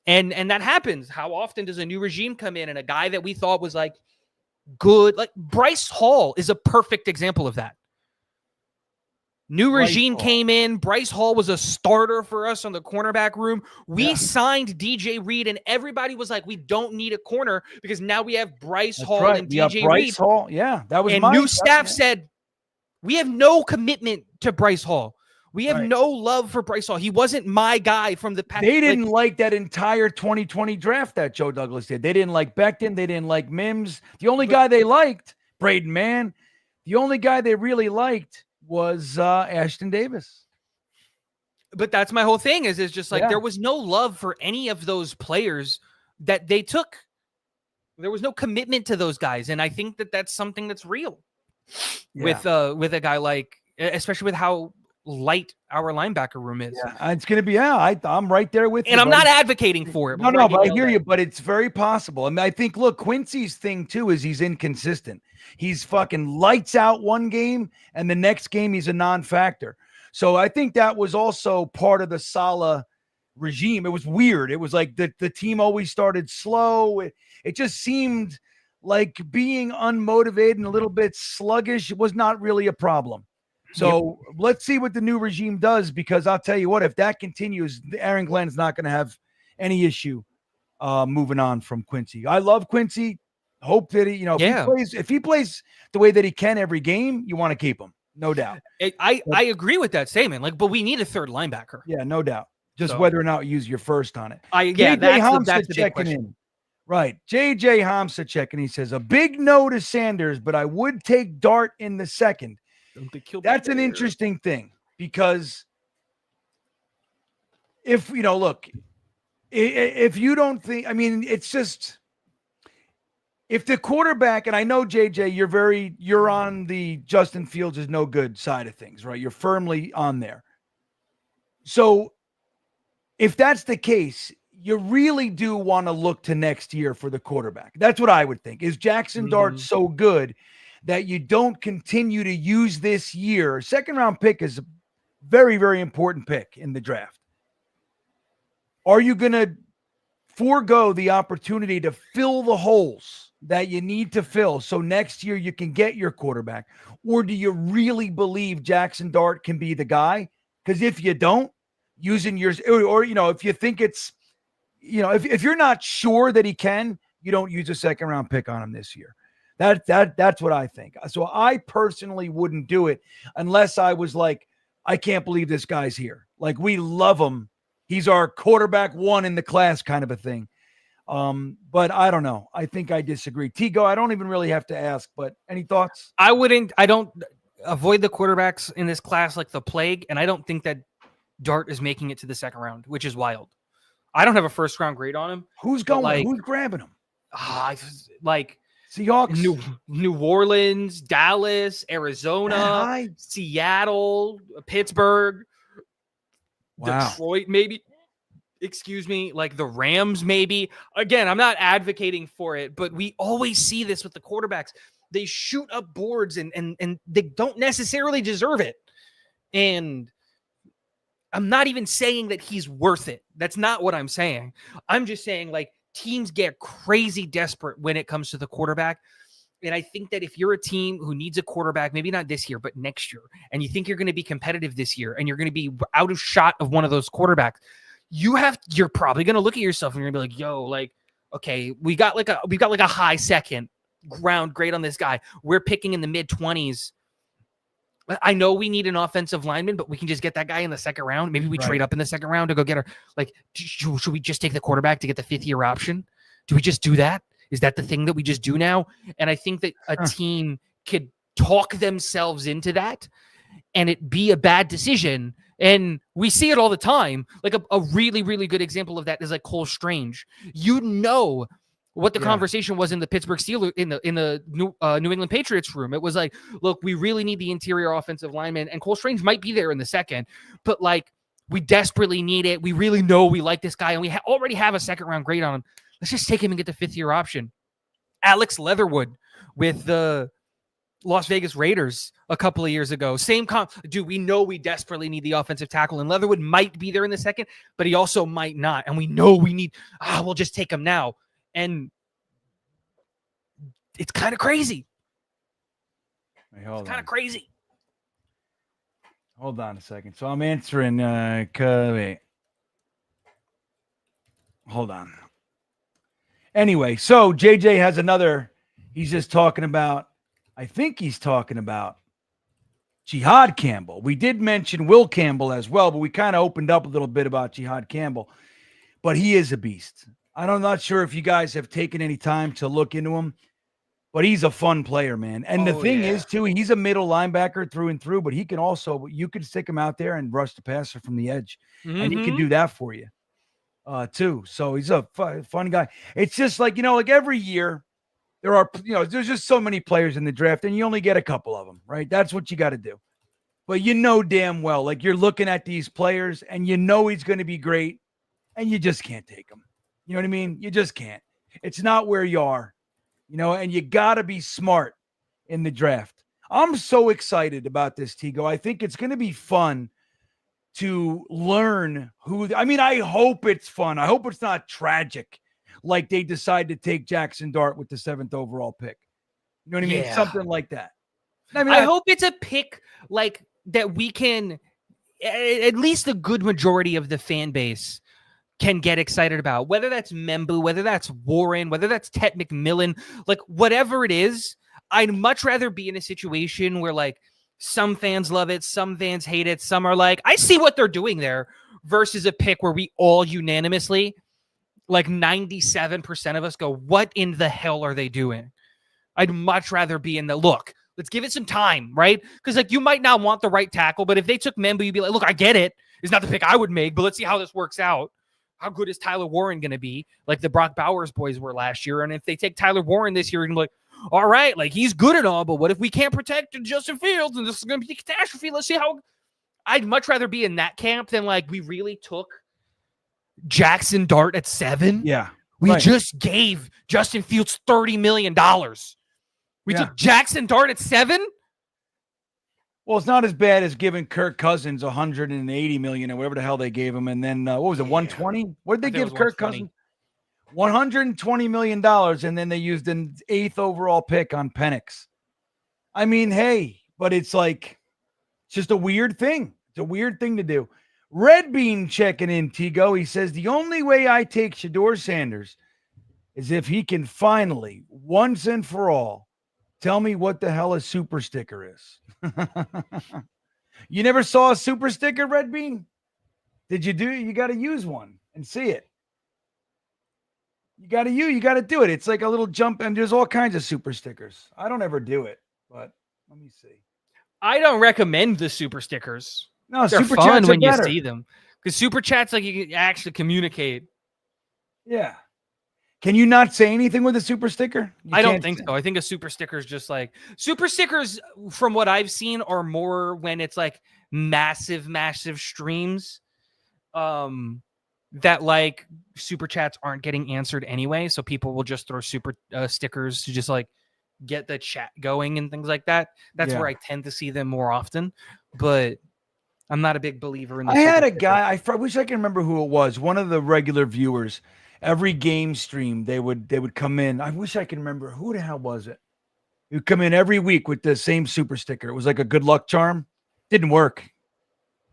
And that happens. How often does a new regime come in and a guy that we thought was good, Bryce Hall is a perfect example of that. New regime came in. Bryce Hall was a starter for us on the cornerback room. We signed DJ Reed, and everybody was like, we don't need a corner because now we have Bryce Hall and DJ Reed. Hall. Yeah, that was new staff said, we have no commitment to Bryce Hall. We have no love for Bryce Hall. He wasn't my guy from the past. They didn't like that entire 2020 draft that Joe Douglas did. They didn't like Becton. They didn't like Mims. The only guy they liked, Braden Mann, the only guy they really liked was Ashton Davis. But that's my whole thing is just there was no love for any of those players that they took. There was no commitment to those guys. And I think that that's something that's real with a guy especially with how light our linebacker room is. Yeah, it's going to be, I'm right there with you. And I'm not advocating for it. No, but I hear you, but it's very possible. I mean, I think, look, Quincy's thing too is he's inconsistent. He's fucking lights out one game and the next game he's a non-factor. So I think that was also part of the Saleh regime. It was weird. It was like the team always started slow. It just seemed like being unmotivated and a little bit sluggish was not really a problem. So let's see what the new regime does, because I'll tell you what, if that continues, Aaron Glenn's not going to have any issue moving on from Quincy. I love Quincy. Hope that if he plays the way that he can every game, you want to keep him, no doubt. I agree with that statement. But we need a third linebacker. Yeah, no doubt. Just whether or not you use your first on it. That's the big question. In. Right. JJ Hamsa checking. He says, a big no to Sanders, but I would take Dart in the second. That's an interesting thing, because if you don't think, I mean, it's just, if the quarterback, and I know JJ, you're on the Justin Fields is no good side of things, right? You're firmly on there. So if that's the case, you really do want to look to next year for the quarterback. That's what I would think. Is Jackson Dart so good that you don't continue to use this year? Second round pick is a very, very important pick in the draft. Are you going to forego the opportunity to fill the holes that you need to fill so next year you can get your quarterback? Or do you really believe Jackson Dart can be the guy? Because if you don't, using yours, or if you think it's, if you're not sure that he can, you don't use a second round pick on him this year. That's what I think. So I personally wouldn't do it unless I was like, I can't believe this guy's here. Like, we love him. He's our quarterback one in the class kind of a thing. But I don't know. I think I disagree. Tigo, I don't even really have to ask, but any thoughts? I don't avoid the quarterbacks in this class like the plague. And I don't think that Dart is making it to the second round, which is wild. I don't have a first round grade on him. Who's going? Who's grabbing him? like Seahawks. New Orleans, Dallas, Arizona, high? Seattle, Pittsburgh, Wow. Detroit, maybe. Excuse me, like the Rams, maybe. Again, I'm not advocating for it, but we always see this with the quarterbacks. They shoot up boards and they don't necessarily deserve it. And I'm not even saying that he's worth it. That's not what I'm saying. I'm just saying, like, teams get crazy desperate when it comes to the quarterback. And I think that if you're a team who needs a quarterback, maybe not this year, but next year, and you think you're going to be competitive this year and you're going to be out of shot of one of those quarterbacks, you're probably going to look at yourself and you're going to be like, yo, like, okay, we got like a high second round grade on this guy. We're picking in the mid-20s. I know we need an offensive lineman, but we can just get that guy in the second round. Maybe we trade up in the second round to go get her. Like, should we just take the quarterback to get the 5th-year option? Do we just do that? Is that the thing that we just do now? And I think that a team could talk themselves into that and it be a bad decision. And we see it all the time. Like a really, really good example of that is like Cole Strange. You know what the conversation was in the Pittsburgh Steelers, in the New England Patriots room. It was like, look, we really need the interior offensive lineman, and Cole Strange might be there in the second, but like we desperately need it. We really know we like this guy, and we already have a second-round grade on him. Let's just take him and get the 5th-year option. Alex Leatherwood with the Las Vegas Raiders a couple of years ago. Same dude, we know we desperately need the offensive tackle, and Leatherwood might be there in the second, but he also might not. And we know we need, we'll just take him now. And it's kind of crazy. It's kind of crazy. Hold on a second. So I'm answering. Wait. Hold on. Anyway, so JJ has another. He's just talking about. I think he's talking about Jihad Campbell. We did mention Will Campbell as well, but we kind of opened up a little bit about Jihad Campbell. But he is a beast. I'm not sure if you guys have taken any time to look into him, but he's a fun player, man. And the thing is, too, he's a middle linebacker through and through, but he can also, you can stick him out there and rush the passer from the edge, and he can do that for you, too. So he's a fun guy. It's just like, like every year there are, there's just so many players in the draft, and you only get a couple of them, right? That's what you got to do. But damn well, like you're looking at these players, and he's going to be great, and you just can't take him. You know what I mean? You just can't. It's not where you are, and you got to be smart in the draft. I'm so excited about this, Tigo. I think it's going to be fun to learn I hope it's fun. I hope it's not tragic like they decide to take Jackson Dart with the 7th overall pick. You know what I mean? Something like that. I hope it's a pick like that we can, at least the good majority of the fan base can get excited about, whether that's Membu, whether that's Warren, whether that's Ted McMillan, like whatever it is. I'd much rather be in a situation where like some fans love it, some fans hate it, some are like, I see what they're doing there, versus a pick where we all unanimously, like 97% of us go, what in the hell are they doing? I'd much rather be in the look. Let's give it some time, right? Because like you might not want the right tackle, but if they took Membu, you'd be like, look, I get it. It's not the pick I would make, but let's see how this works out. How good is Tyler Warren going to be? Like the Brock Bowers boys were last year. And if they take Tyler Warren this year, you're going to be like, all right, like he's good and all, but what if we can't protect Justin Fields and this is going to be a catastrophe? Let's see how. I'd much rather be in that camp than like we really took Jackson Dart at 7. Yeah. We just gave Justin Fields $30 million. We took Jackson Dart at 7. Well, it's not as bad as giving Kirk Cousins $180 million or whatever the hell they gave him. And then what was it, 120? What did they give Kirk Cousins? $120 million. And then they used an 8th overall pick on Penix. I mean, hey, but it's like, it's just a weird thing. It's a weird thing to do. Red Bean checking in, Tigo. He says, the only way I take Shedeur Sanders is if he can finally, once and for all, tell me what the hell a super sticker is. You never saw a super sticker, Red Bean? Did you do? You got to use one and see it. You got to do it. It's like a little jump, and there's all kinds of super stickers. I don't ever do it, but let me see. I don't recommend the super stickers. No, they're super fun chats when you better. see them, because super chats like you can actually communicate. Yeah. Can you not say anything with a super sticker? I don't think so. I think a super sticker is just like super stickers. From what I've seen, are more when it's like massive streams. That like super chats aren't getting answered anyway, so people will just throw super stickers to just like get the chat going and things like that. That's where I tend to see them more often, but I'm not a big believer in the I had a sticker. guy, I wish I can remember who it was, one of the regular viewers. Every game stream they would come in. I wish I could remember who the hell was it. He would come in every week with the same super sticker. It was like a good luck charm. Didn't work,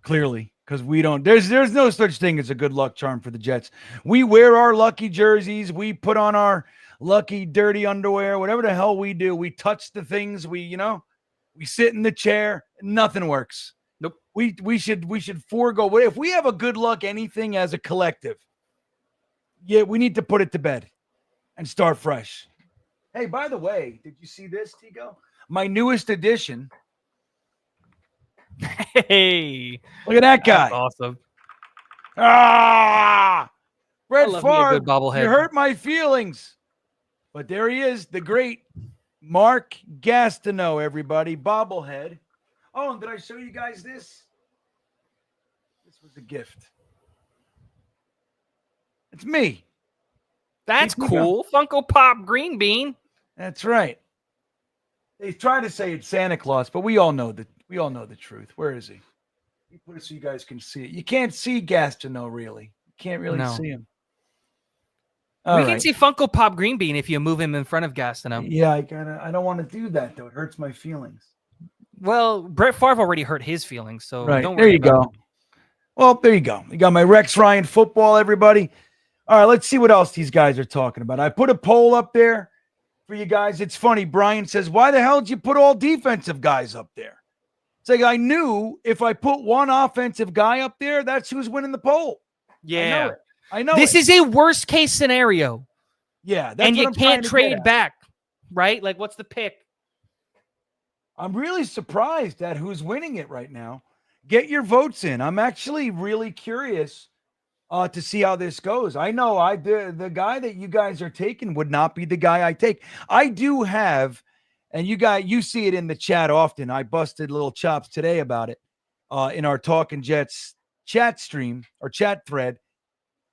clearly, because we don't. There's no such thing as a good luck charm for the Jets. We wear our lucky jerseys. We put on our lucky dirty underwear. Whatever the hell we do, we touch the things. We sit in the chair. Nothing works. Nope. We should forego. If we have a good luck anything as a collective, yeah, we need to put it to bed and start fresh. Hey, by the way, did you see this, Tigo? My newest addition. Hey, Look at that guy. that's awesome. Brett I love me a Favre, good bobblehead. you hurt my feelings. But there he is, the great Mark Gastineau, everybody, bobblehead. Oh, and did I show you guys this? This was a gift. It's me. That's Here you cool. Funko Pop GreenBean. That's right. They try to say it's Santa Claus, but we all know the truth. Where is he? He put it so you guys can see it. You can't see Gastineau, really. You can't really see him. We can see Funko Pop GreenBean if you move him in front of Gastineau. Yeah, I don't want to do that though. It hurts my feelings. Well, Brett Favre already hurt his feelings, so Right. don't There worry you about go. Well, there you go. You got my Rex Ryan football, everybody. All right, let's see what else these guys are talking about. I put a poll up there for you guys. It's funny. Brian says, why the hell did you put all defensive guys up there? It's like I knew if I put one offensive guy up there, that's who's winning the poll. Yeah. I know this is a worst case scenario. Yeah. And you can't trade back, right? Like, what's the pick? I'm really surprised at who's winning it right now. Get your votes in. I'm actually really curious to see how this goes. I know the guy that you guys are taking would not be the guy I take. I do have, and you see it in the chat often. I busted little chops today about it in our Talking Jets chat stream or chat thread.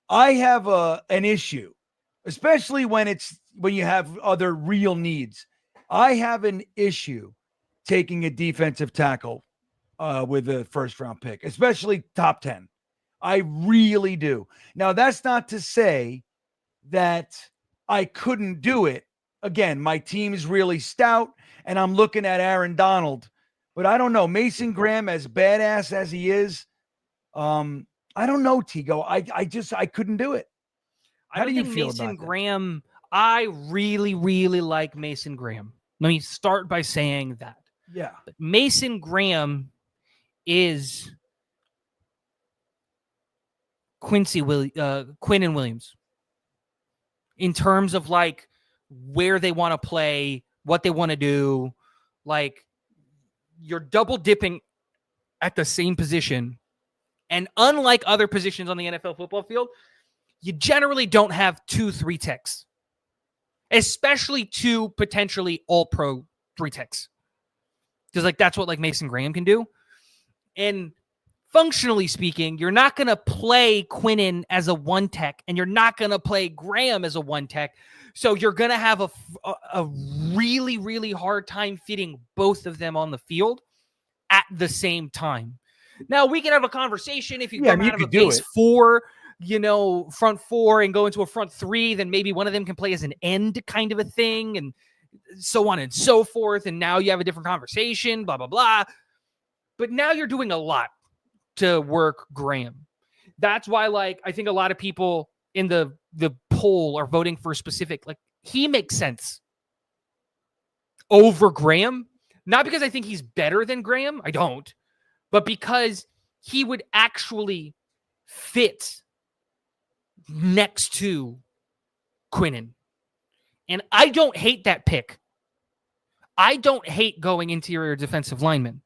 I have an issue, especially when you have other real needs. I have an issue taking a defensive tackle with a first round pick, especially top 10. I really do. Now, that's not to say that I couldn't do it. Again, my team is really stout, and I'm looking at Aaron Donald. But I don't know. Mason Graham, as badass as he is, I don't know, Tigo. I couldn't do it. How do you feel Mason about Graham? I really, really like Mason Graham. Let me start by saying that. Yeah. But Mason Graham is Quinnen Williams in terms of like where they want to play, what they want to do. Like, you're double dipping at the same position. And unlike other positions on the NFL football field, you generally don't have 2-3 techs, especially 2 potentially all-pro 3 techs. Because like that's what like Mason Graham can do. And functionally speaking, you're not going to play Quinnen as a 1 tech, and you're not going to play Graham as a 1 tech. So you're going to have a really, really hard time fitting both of them on the field at the same time. Now, we can have a conversation. If you come out of a base 4, front 4 and go into a front 3, then maybe one of them can play as an end kind of a thing, and so on and so forth. And now you have a different conversation, blah, blah, blah. But now you're doing a lot to work Graham. That's why, like, I think a lot of people in the poll are voting for a specific, like, he makes sense over Graham. Not because I think he's better than Graham. I don't. But because he would actually fit next to Quinnen. And I don't hate that pick. I don't hate going interior defensive lineman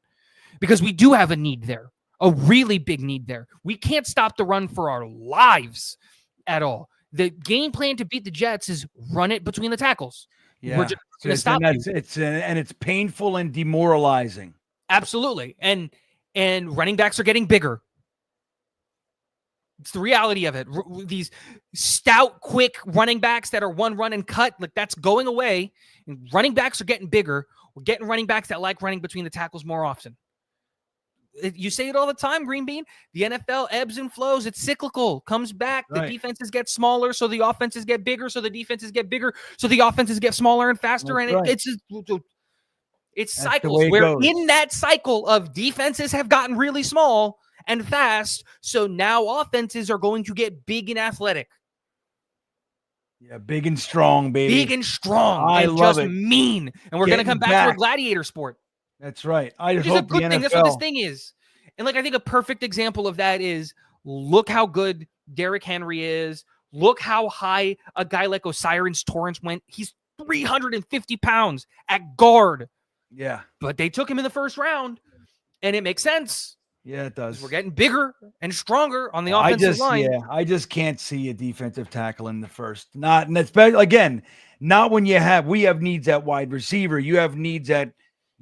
because we do have a need there, a really big need there. We can't stop the run for our lives at all. The game plan to beat the Jets is run it between the tackles. Yeah. We're just going to stop you. It's painful and demoralizing. Absolutely. And running backs are getting bigger. It's the reality of it. These stout, quick running backs that are one run and cut, like that's going away. And running backs are getting bigger. We're getting running backs that like running between the tackles more often. You say it all the time, GreenBean. The NFL ebbs and flows. It's cyclical. Comes back. The defenses get smaller, so the offenses get bigger. So the defenses get bigger, so the offenses get smaller and faster. That's it's cycles. Where in that cycle of defenses have gotten really small and fast, so now offenses are going to get big and athletic. Yeah, big and strong, baby. Big and strong. I and love just it. Mean. And we're going to come back to a gladiator sport. That's right. Which is a good thing. That's what this thing is. And like I think a perfect example of that is look how good Derrick Henry is. Look how high a guy like Osiris Torrance went. He's 350 pounds at guard. Yeah. But they took him in the first round, and it makes sense. Yeah, it does. We're getting bigger and stronger on the offensive line. Yeah, I just can't see a defensive tackle in the first. Not, and especially again, not when we have needs at wide receiver. You have needs at,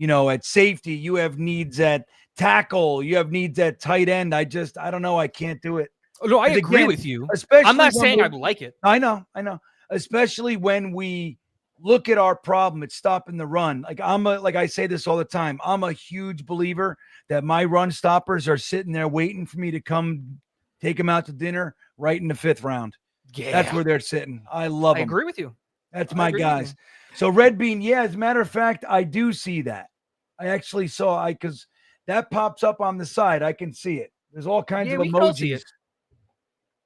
at safety. You have needs at tackle. You have needs at tight end. I don't know. I can't do it. No, I agree with you. Especially I'm not saying I like it. I know. Especially when we look at our problem, it's stopping the run. Like I say this all the time. I'm a huge believer that my run stoppers are sitting there waiting for me to come take them out to dinner right in the 5th round. Yeah. That's where they're sitting. I love them. I agree with you. That's my guys. So Red Bean, as a matter of fact, I do see that. I actually saw because that pops up on the side. I can see it. There's all kinds of emojis.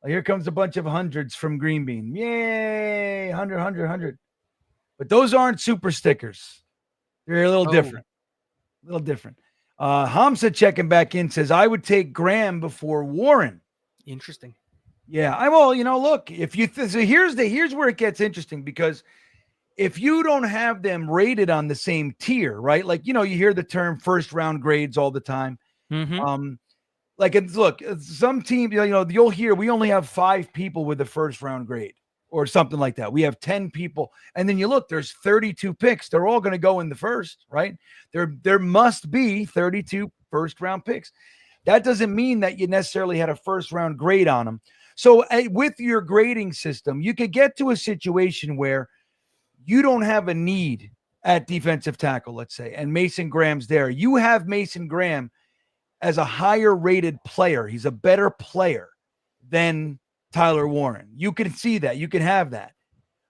Here comes a bunch of hundreds from GreenBean. Yay, 100. But those aren't super stickers. They're a little different. Hamza checking back in says, I would take Graham before Warren. Interesting. Yeah. Look, if you so here's where it gets interesting, because if you don't have them rated on the same tier, right? Like, you hear the term first round grades all the time. Mm-hmm. Look, some teams, you'll hear we only have 5 people with the first round grade or something like that. We have 10 people. And then you look, there's 32 picks. They're all going to go in the first, right? There must be 32 first round picks. That doesn't mean that you necessarily had a first round grade on them. So with your grading system, you could get to a situation where you don't have a need at defensive tackle, let's say, and Mason Graham's there. You have Mason Graham as a higher rated player. He's a better player than Tyler Warren. You can see that. You can have that.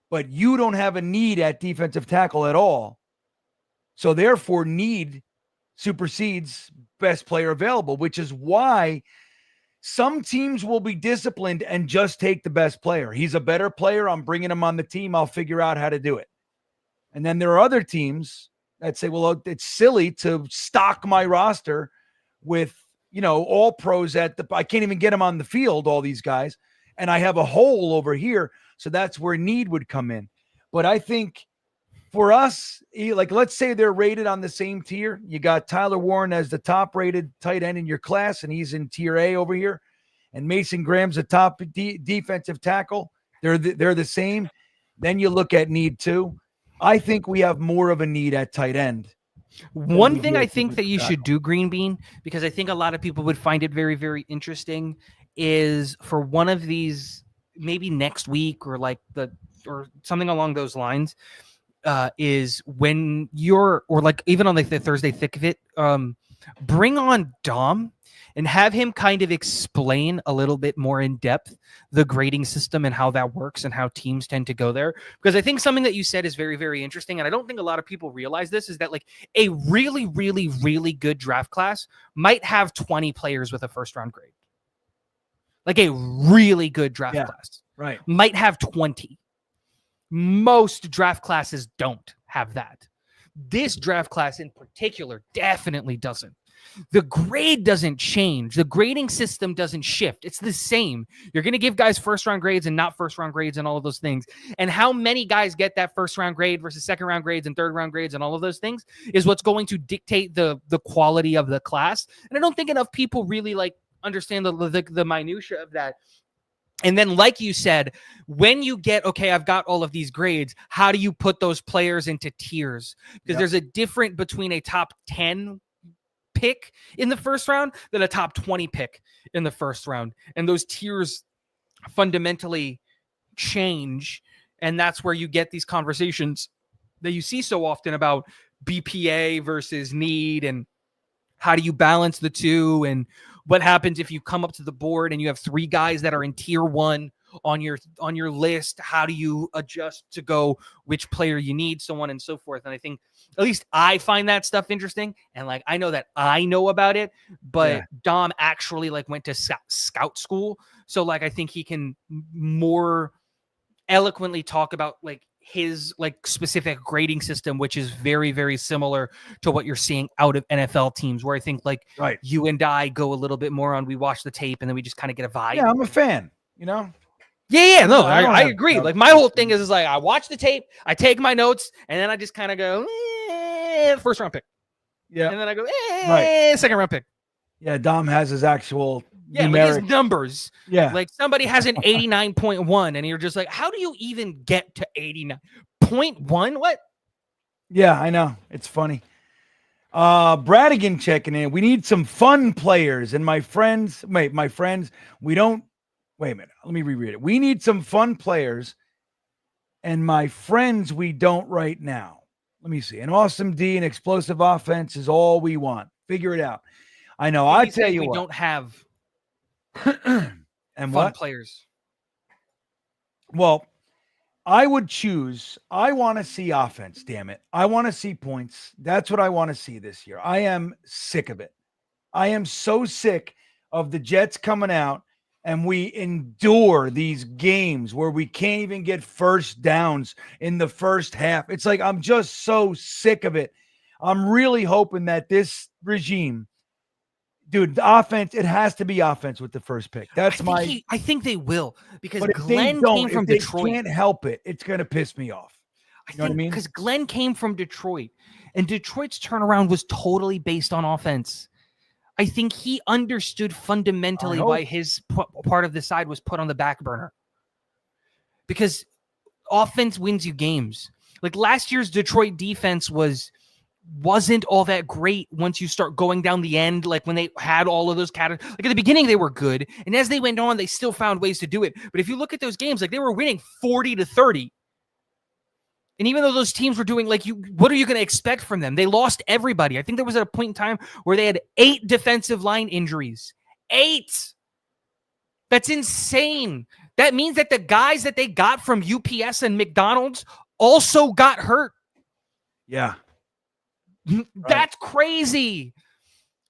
But you don't have a need at defensive tackle at all. So therefore, need supersedes best player available, which is why some teams will be disciplined and just take the best player. He's a better player. I'm bringing him on the team. I'll figure out how to do it. And then there are other teams that say, well, it's silly to stock my roster with, all pros I can't even get them on the field, all these guys. And I have a hole over here. So that's where need would come in. But I think for us, like, let's say they're rated on the same tier. You got Tyler Warren as the top rated tight end in your class, and he's in tier A over here. And Mason Graham's a top defensive tackle. They're the same. Then you look at need too. I think we have more of a need at tight end. One thing I think that you should do, GreenBean, because I think a lot of people would find it very, very interesting, is for one of these, maybe next week or or something along those lines, is when you're, or like even on like the Thursday thick of it, bring on Dom and have him kind of explain a little bit more in depth the grading system and how that works and how teams tend to go there. Because I think something that you said is very, very interesting. And I don't think a lot of people realize this, is that like a really, really, really good draft class might have 20 players with a first round grade. Like a really good draft class, right, might have 20. Most draft classes don't have that. This draft class in particular definitely doesn't. The grade doesn't change. The grading system doesn't shift. It's the same. You're going to give guys first-round grades and not first-round grades and all of those things. And how many guys get that first-round grade versus second-round grades and third-round grades and all of those things is what's going to dictate the quality of the class. And I don't think enough people really understand the minutia of that. And then, like you said, when you get, okay, I've got all of these grades, how do you put those players into tiers? Because there's a difference between a top 10 pick in the first round than a top 20 pick in the first round. And those tiers fundamentally change. And that's where you get these conversations that you see so often about BPA versus need, and how do you balance the two, and what happens if you come up to the board and you have 3 guys that are in tier 1 on your list. How do you adjust to go which player you need, so on and so forth. And I think at least I find that stuff interesting, and like I know that I know about it, but Dom actually like went to scout school, so like I think he can more eloquently talk about like his like specific grading system, which is very, very similar to what you're seeing out of NFL teams, where I think like you and I go a little bit more on, we watch the tape and then we just kind of get a vibe. Yeah, I'm a fan, you know? Yeah, no, I agree. Like my whole thing is like I watch the tape, I take my notes, and then I just kind of go, first round pick. Yeah. And then I go, second round pick. Yeah, Dom has his actual like his numbers. Yeah. Like somebody has an 89.1 and you're just like, how do you even get to 89.1? What? Yeah, I know. It's funny. Bradigan checking in. We need some fun players. And my friends, we don't. Wait a minute. Let me reread it. We need some fun players. And my friends, we don't right now. Let me see. An awesome D and explosive offense is all we want. Figure it out. I know. I tell you we what. don't have and fun players. Well, I would choose. I want to see offense. Damn it. I want to see points. That's what I want to see this year. I am sick of it. I am so sick of the Jets coming out and we endure these games where we can't even get first downs in the first half. It's like, I'm just so sick of it. I'm really hoping that this regime, dude, the offense, it has to be offense with the first pick. I think they will, because Glenn came from Detroit. They can't help it. It's going to piss me off. You know what I mean? Because Glenn came from Detroit, and Detroit's turnaround was totally based on offense. I think he understood fundamentally why his part of the side was put on the back burner. Because offense wins you games. Like last year's Detroit defense wasn't all that great once you start going down the end, like when they had all of those categories. Like at the beginning, they were good. And as they went on, they still found ways to do it. But if you look at those games, like they were winning 40-30. And even though those teams were doing what are you going to expect from them? They lost everybody. I think there was at a point in time where they had 8 defensive line injuries. 8. That's insane. That means that the guys that they got from UPS and McDonald's also got hurt. Yeah. That's crazy.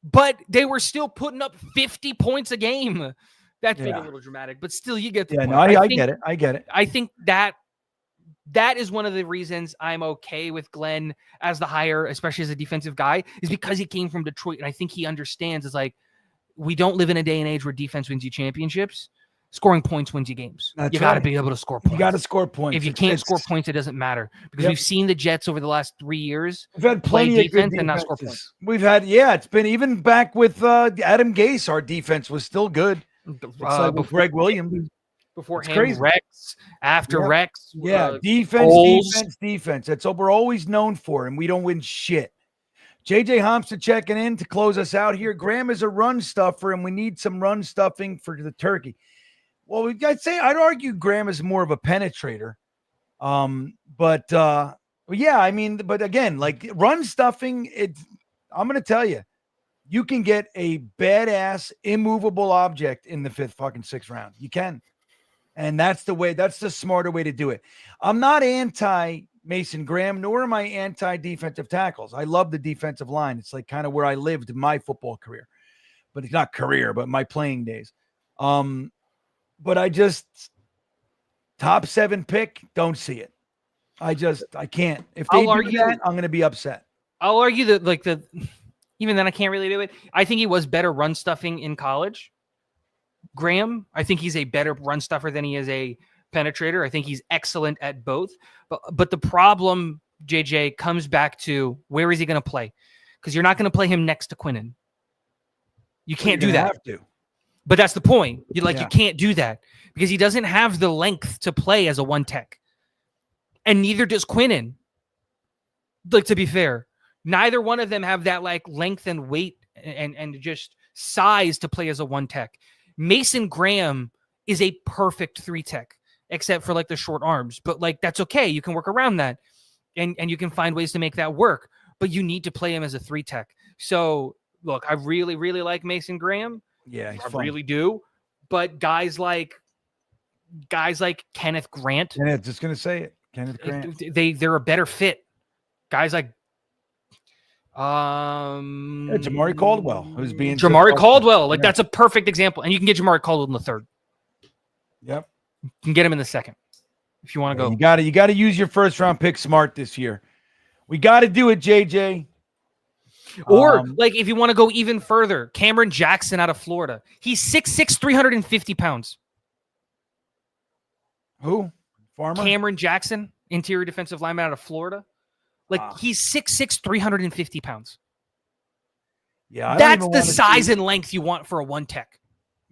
But they were still putting up 50 points a game. That's being a little dramatic, but still you get the point. No, I get it. I get it. I think that is one of the reasons I'm okay with Glenn as the hire, especially as a defensive guy, is because he came from Detroit. And I think he understands it's like, we don't live in a day and age where defense wins you championships. Scoring points wins you games. You got to be able to score points. You got to score points. If you can't score points, it doesn't matter, because we've seen the Jets over the last 3 years. We've had plenty play of defense good and not score points. We've had, it's been even back with Adam Gase. Our defense was still good. It's like with Greg Williams. Before him, Rex, after Rex. Defense. That's what we're always known for, and we don't win shit. JJ Homstead checking in to close us out here. Graham is a run stuffer, and we need some run stuffing for the turkey. Well, I'd argue Graham is more of a penetrator. But again, like run stuffing, I'm going to tell you, you can get a badass immovable object in the 6th round. You can. And that's the smarter way to do it. I'm not anti Mason Graham, nor am I anti defensive tackles. I love the defensive line. It's like kind of where I lived in my football career, but it's not career, but my playing days. But I just top 7 pick, don't see it. I can't. If they do that, I'm going to be upset. I'll argue that even then I can't really do it. I think he was better run stuffing in college. Graham, I think he's a better run stuffer than he is a penetrator. I think he's excellent at both. But the problem, JJ, comes back to where is he going to play? Because you're not going to play him next to Quinnen. You can't do that. Have to. But that's the point. You Yeah. can't do that because he doesn't have the length to play as a one tech, and neither does Quinnen. Like, to be fair, neither one of them have that like length and weight and just size to play as a one tech. Mason Graham is a perfect 3 tech, except for like the short arms, but like that's okay. You can work around that, and you can find ways to make that work. But you need to play him as a 3 tech. So look, I really, really like Mason Graham. Yeah, he's I fun. really do. But guys like Kenneth Grant, And just gonna say it, Kenneth Grant. they're a better fit. Guys like Jamari Caldwell, who's being Jamari Caldwell. Like, yeah. that's a perfect example. And you can get Jamari Caldwell in the 3rd. Yep. You can get him in the 2nd if you want to go. You gotta use your 1st round pick smart this year. We gotta do it, JJ. Or like if you want to go even further, Cameron Jackson out of Florida. He's 6'6", 350 pounds. Who? Farmer? Cameron Jackson, interior defensive lineman out of Florida. Like, he's 6'6", 350 pounds. Yeah, that's the size and length you want for a one tech.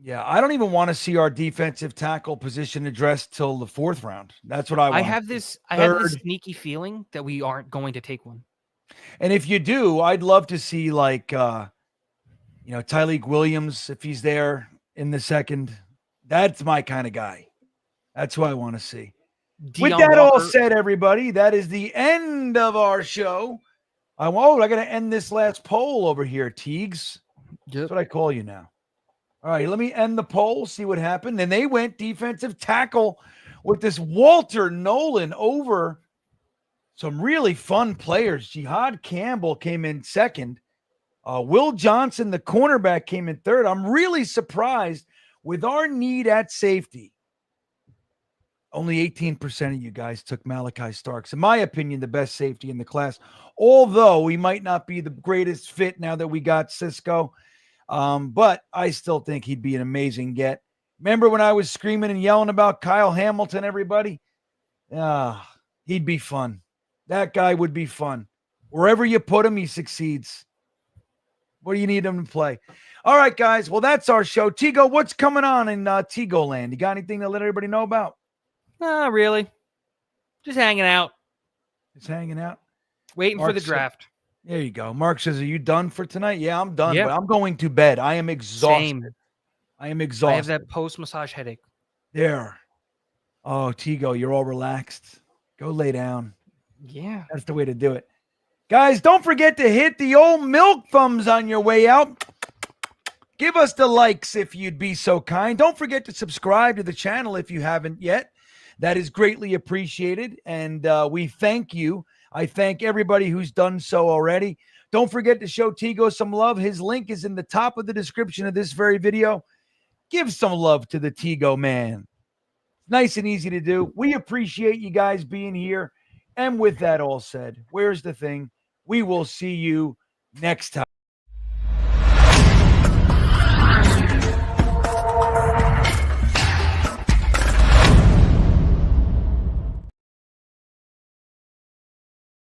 Yeah, I don't even want to see our defensive tackle position addressed till the 4th round. That's what I want. I have this sneaky feeling that we aren't going to take one. And if you do, I'd love to see like Tyleik Williams if he's there in the 2nd. That's my kind of guy. That's who I want to see. With that all said, everybody, that is the end of our show. I got to end this last poll over here, Teagues. That's what I call you now. All right, let me end the poll, see what happened. And they went defensive tackle with this Walter Nolan over some really fun players. Jihad Campbell came in 2nd. Will Johnson, the cornerback, came in 3rd. I'm really surprised with our need at safety. Only 18% of you guys took Malachi Starks. In my opinion, the best safety in the class, although he might not be the greatest fit now that we got Cisco. But I still think he'd be an amazing get. Remember when I was screaming and yelling about Kyle Hamilton, everybody? He'd be fun. That guy would be fun. Wherever you put him, he succeeds. What do you need him to play? All right, guys. Well, that's our show. Tigo, what's coming on in Tigo land? You got anything to let everybody know about? Not really. Just hanging out. Just hanging out. Waiting for the draft. There you go. Mark says, are you done for tonight? Yeah, I'm done. But I'm going to bed. I am exhausted. Same. I am exhausted. I have that post-massage headache. There. Oh, Tigo, you're all relaxed. Go lay down. Yeah. That's the way to do it. Guys, don't forget to hit the old milk thumbs on your way out. Give us the likes if you'd be so kind. Don't forget to subscribe to the channel if you haven't yet. That is greatly appreciated, and we thank you. I thank everybody who's done so already. Don't forget to show Tigo some love. His link is in the top of the description of this very video. Give some love to the Tigo man. Nice and easy to do. We appreciate you guys being here. And with that all said, where's the thing? We will see you next time.